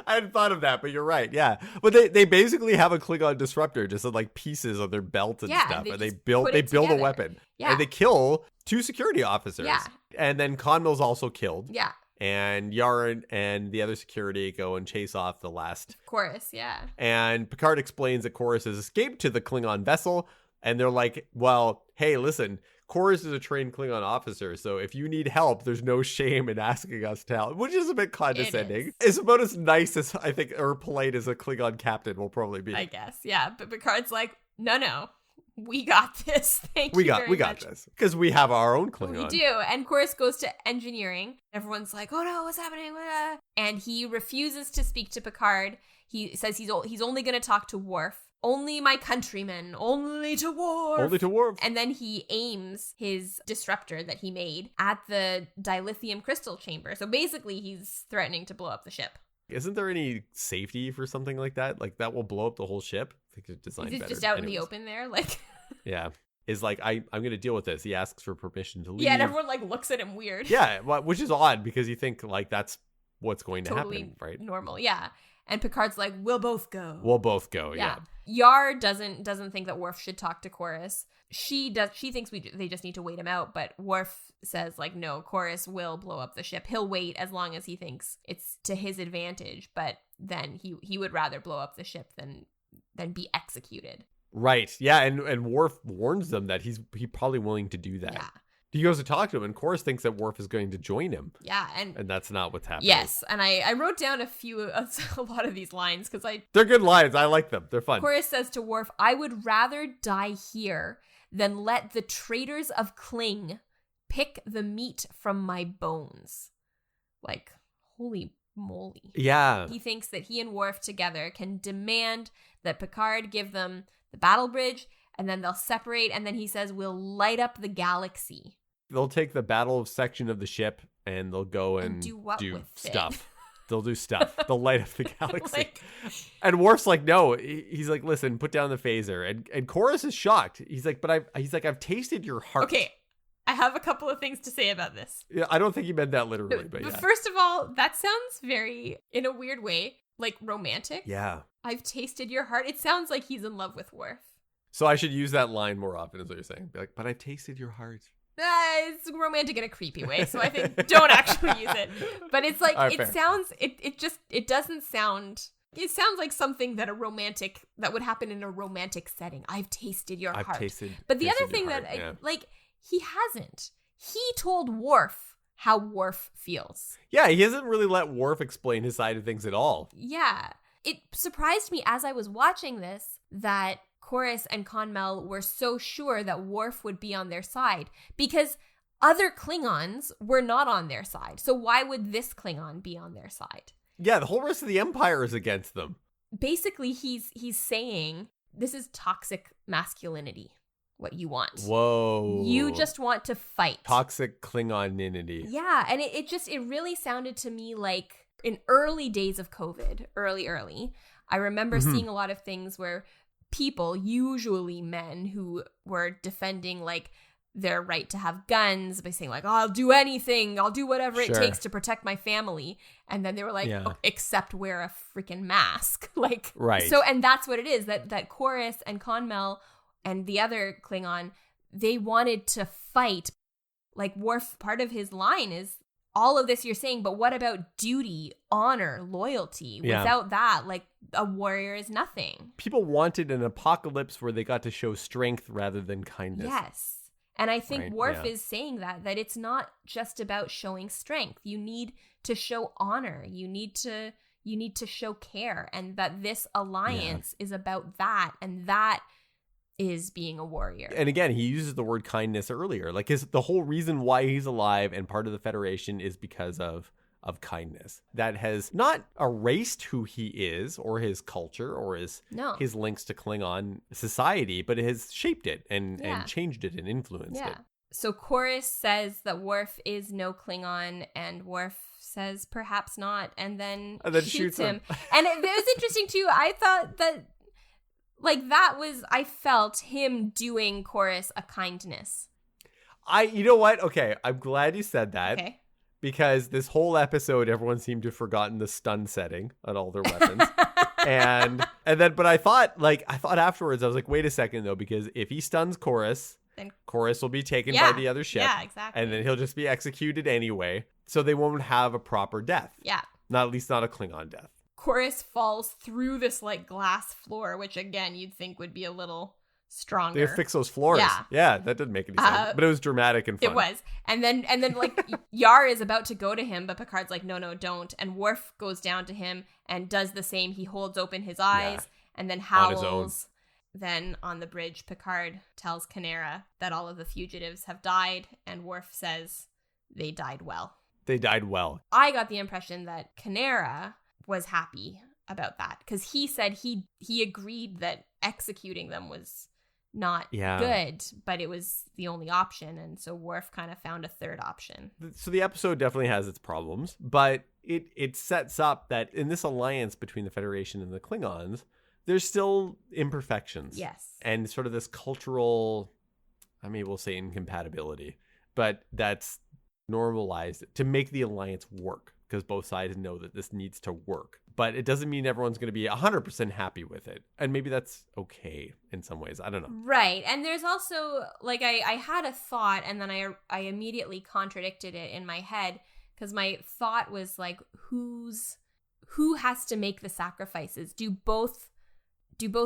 I hadn't thought of that, but you're right. Yeah. But they basically have a Klingon disruptor just in pieces of their belt and stuff. And they build a weapon. Yeah. And they kill two security officers. Yeah. And then Conmel's also killed. Yeah. And Yaren and the other security go and chase off the last Chorus, yeah. And Picard explains that Chorus has escaped to the Klingon vessel. And they're like, well, hey, listen, Chorus is a trained Klingon officer, so if you need help, there's no shame in asking us to help, which is a bit condescending. It's about as nice as, I think, or polite as a Klingon captain will probably be. I guess, yeah. But Picard's like, no, we got this. We got this. Because we have our own Klingon. We do. And Chorus goes to engineering. Everyone's like, oh no, what's happening? And he refuses to speak to Picard. He says he's only going to talk to Worf. Only my countrymen, only to Worf. Only to Worf. And then he aims his disruptor that he made at the dilithium crystal chamber. So basically he's threatening to blow up the ship. Isn't there any safety for something like that? That will blow up the whole ship? I think it's designed better. Just out in the open there? Yeah. Is I'm going to deal with this. He asks for permission to leave. Yeah, and everyone looks at him weird. Yeah, which is odd because you think that's what's going to totally happen, right? normal. Yeah. And Picard's like, we'll both go. We'll both go, yeah. Yar doesn't think that Worf should talk to Chorus. She thinks they just need to wait him out, but Worf says like, no, Chorus will blow up the ship. He'll wait as long as he thinks it's to his advantage, but then he would rather blow up the ship than be executed. Right. Yeah, and Worf warns them that he's probably willing to do that. Yeah. He goes to talk to him, and Chorus thinks that Worf is going to join him. Yeah, and that's not what's happening. Yes, and I wrote down a lot of these lines because they're good lines. I like them. They're fun. Chorus says to Worf, "I would rather die here than let the traitors of Kling pick the meat from my bones." Like, holy moly. Yeah. He thinks that he and Worf together can demand that Picard give them the battle bridge, and then they'll separate, and then he says, we'll light up the galaxy. They'll take the battle section of the ship, and they'll go and do stuff. They'll do stuff. They'll light up the galaxy. And Worf's like, no. He's like, listen, put down the phaser. And Chorus is shocked. He's like, I've tasted your heart. Okay, I have a couple of things to say about this. Yeah, I don't think he meant that literally, but yeah. First of all, that sounds very, in a weird way, like romantic. Yeah. I've tasted your heart. It sounds like he's in love with Worf. So I should use that line more often, is what you're saying. Be like, but I've tasted your heart. It's romantic in a creepy way, so I think don't actually use it. But it's like, right, it fair. sounds, it doesn't sound, it sounds like something that would happen in a romantic setting. I've tasted your heart. But the other thing like, he hasn't. He told Worf how Worf feels. Yeah, he hasn't really let Worf explain his side of things at all. Yeah. It surprised me as I was watching this that Chorus and Conmel were so sure that Worf would be on their side because other Klingons were not on their side. So why would this Klingon be on their side? Yeah, the whole rest of the Empire is against them. Basically, he's saying this is toxic masculinity, what you want. Whoa. You just want to fight. Toxic Klingoninity. Yeah, and it really sounded to me like in early days of COVID, early, I remember seeing a lot of things where people, usually men, who were defending like their right to have guns by saying like, oh, I'll do anything, I'll do whatever it takes to protect my family, and then they were like, oh, except wear a freaking mask. Like, right. So, and that's what it is, that Chorus and Conmel and the other Klingon, they wanted to fight. Like, Worf, part of his line is, all of this you're saying, but what about duty, honor, loyalty? Without that, like, a warrior is nothing. People wanted an apocalypse where they got to show strength rather than kindness. Yes. And I think Worf is saying that it's not just about showing strength. You need to show honor. You need to show care, and that this alliance is about that, and that is being a warrior. And again, he uses the word kindness earlier. Like, the whole reason why he's alive and part of the Federation is because of kindness. That has not erased who he is or his culture or his links to Klingon society, but it has shaped it and changed it and influenced it. So Chorus says that Worf is no Klingon, and Worf says perhaps not, and then shoots him. And it was interesting too. I thought that I felt him doing Chorus a kindness. You know what? Okay, I'm glad you said that. Okay. Because this whole episode, everyone seemed to have forgotten the stun setting on all their weapons. But I thought afterwards, I was like, wait a second though, because if he stuns Chorus, then Chorus will be taken by the other ship. Yeah, exactly. And then he'll just be executed anyway. So they won't have a proper death. Yeah. At least not a Klingon death. Chorus falls through this like glass floor, which again you'd think would be a little stronger. They fix those floors. Yeah, that didn't make any sense. But it was dramatic and fun. It was. And then like Yar is about to go to him, but Picard's like, no, don't. And Worf goes down to him and does the same. He holds open his eyes and then howls. On his own. Then on the bridge, Picard tells Kanera that all of the fugitives have died, and Worf says they died well. They died well. I got the impression that Kanera was happy about that because he said he agreed that executing them was not good, but it was the only option, and so Worf kind of found a third option. So the episode definitely has its problems, but it sets up that in this alliance between the Federation and the Klingons, there's still imperfections. Yes. And sort of this cultural, we'll say incompatibility, but that's normalized to make the alliance work. because both sides know that this needs to work. But it doesn't mean everyone's going to be 100% happy with it. And maybe that's okay in some ways. I don't know. Right. And there's also, like, I had a thought, and then I immediately contradicted it in my head, because my thought was, like, who has to make the sacrifices? Do both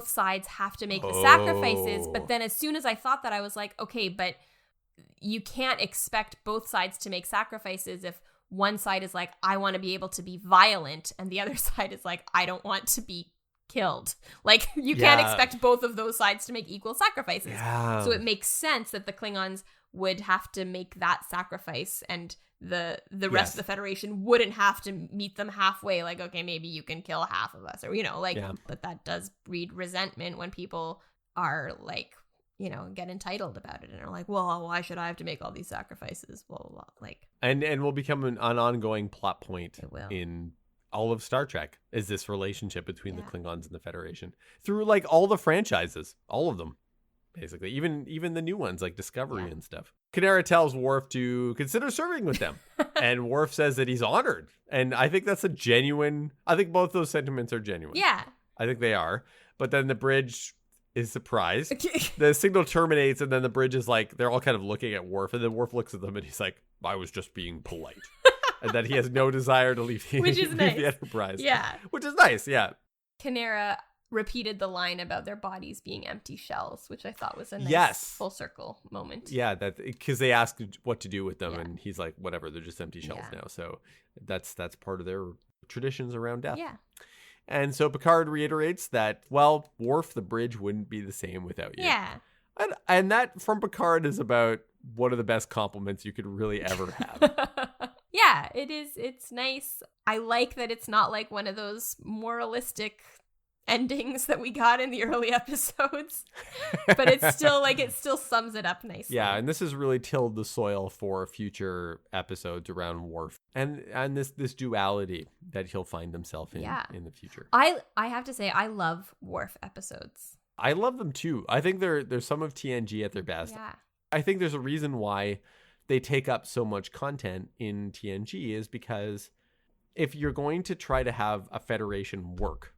sides have to make the sacrifices? But then as soon as I thought that, I was like, okay, but you can't expect both sides to make sacrifices if one side is like, I want to be able to be violent, and the other side is like, I don't want to be killed. Like, you can't expect both of those sides to make equal sacrifices. Yeah. So it makes sense that the Klingons would have to make that sacrifice, and the rest of the Federation wouldn't have to meet them halfway. Like, okay, maybe you can kill half of us, or, but that does breed resentment when people are like, get entitled about it and are like, well, why should I have to make all these sacrifices? Blah, blah, blah. Like, and will become an ongoing plot point will. In all of Star Trek, is this relationship between the Klingons and the Federation through like all the franchises, all of them, basically, even the new ones like Discovery and stuff. K'Nera tells Worf to consider serving with them, and Worf says that he's honored, and I think that's I think both those sentiments are genuine. Yeah, I think they are. But then the bridge is surprised. The signal terminates, and then the bridge is like, they're all kind of looking at Worf, and then Worf looks at them and he's like, I was just being polite. And that he has no desire to leave the Enterprise. Yeah. Which is nice, yeah. K'Nera repeated the line about their bodies being empty shells, which I thought was a nice full circle moment. Yeah, that because they asked what to do with them, and he's like, whatever, they're just empty shells now. So that's part of their traditions around death. Yeah. And so Picard reiterates that, well, Worf, the bridge wouldn't be the same without you. Yeah. And that from Picard is about one of the best compliments you could really ever have. Yeah, it is. It's nice. I like that it's not like one of those moralistic endings that we got in the early episodes, but it's still like, it still sums it up nicely. Yeah, and this has really tilled the soil for future episodes around Worf and this duality that he'll find himself in the future. I have to say, I love Worf episodes. I love them too. I think they're some of TNG at their best. Yeah. I think there's a reason why they take up so much content in TNG is because if you're going to try to have a Federation work,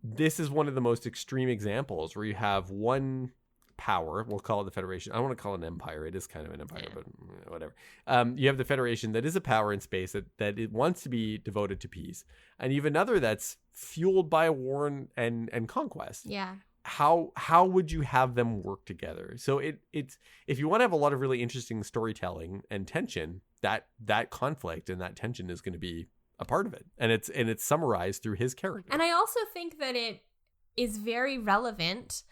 this is one of the most extreme examples where you have one power, we'll call it the Federation. I don't want to call it an empire. It is kind of an empire, but whatever. You have the Federation that is a power in space that it wants to be devoted to peace. And you have another that's fueled by war and conquest. Yeah. How would you have them work together? So it's if you want to have a lot of really interesting storytelling and tension, that conflict and that tension is going to be a part of it, and it's summarized through his character. And I also think that it is very relevant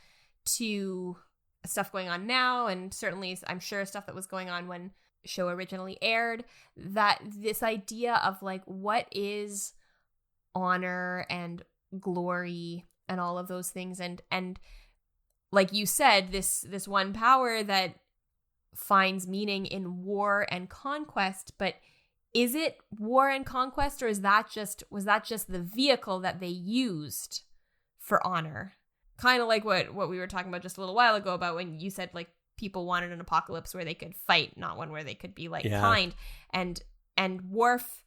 to stuff going on now, and certainly I'm sure stuff that was going on when the show originally aired, that this idea of like, what is honor and glory and all of those things, and like you said, this one power that finds meaning in war and conquest, but is it war and conquest, or was that just the vehicle that they used for honor? Kind of like what we were talking about just a little while ago about when you said like people wanted an apocalypse where they could fight, not one where they could be like kind. And Worf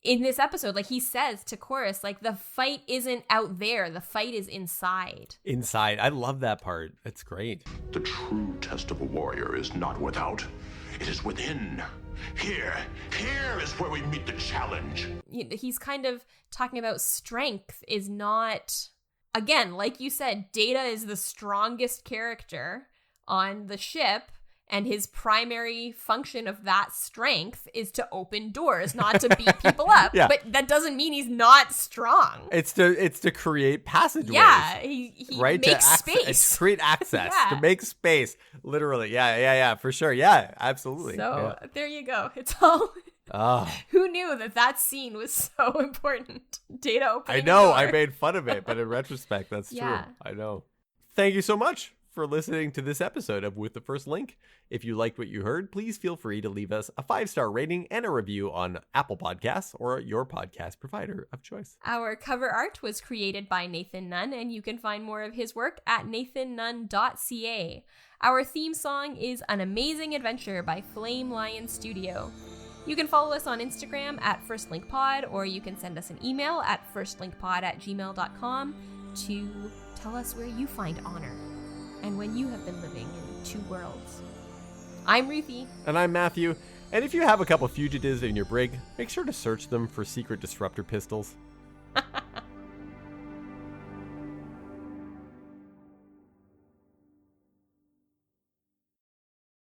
in this episode, like he says to Chorus, like the fight isn't out there, the fight is inside. Inside. I love that part. It's great. The true test of a warrior is not without, it is within. Here is where we meet the challenge. He's kind of talking about strength is not, again, like you said, Data is the strongest character on the ship, and his primary function of that strength is to open doors, not to beat people up. Yeah. But that doesn't mean he's not strong. It's to create passageways. Yeah, he right? makes space. To create access, Yeah. to make space. Literally. Yeah, for sure. Yeah, absolutely. So there you go. It's all... Oh. Who knew that scene was so important? Data opening I know. the door. I made fun of it, but in retrospect, that's true. I know. Thank you so much for listening to this episode of With the First Link. If you liked what you heard, please feel free to leave us a 5-star rating and a review on Apple Podcasts or your podcast provider of choice. Our cover art was created by Nathan Nunn, and you can find more of his work at nathannunn.ca. Our theme song is An Amazing Adventure by Flame Lion Studio. You can follow us on Instagram at FirstLinkPod, or you can send us an email at firstlinkpod@gmail.com to tell us where you find honor and when you have been living in two worlds. I'm Ruthie. And I'm Matthew. And if you have a couple fugitives in your brig, make sure to search them for secret disruptor pistols.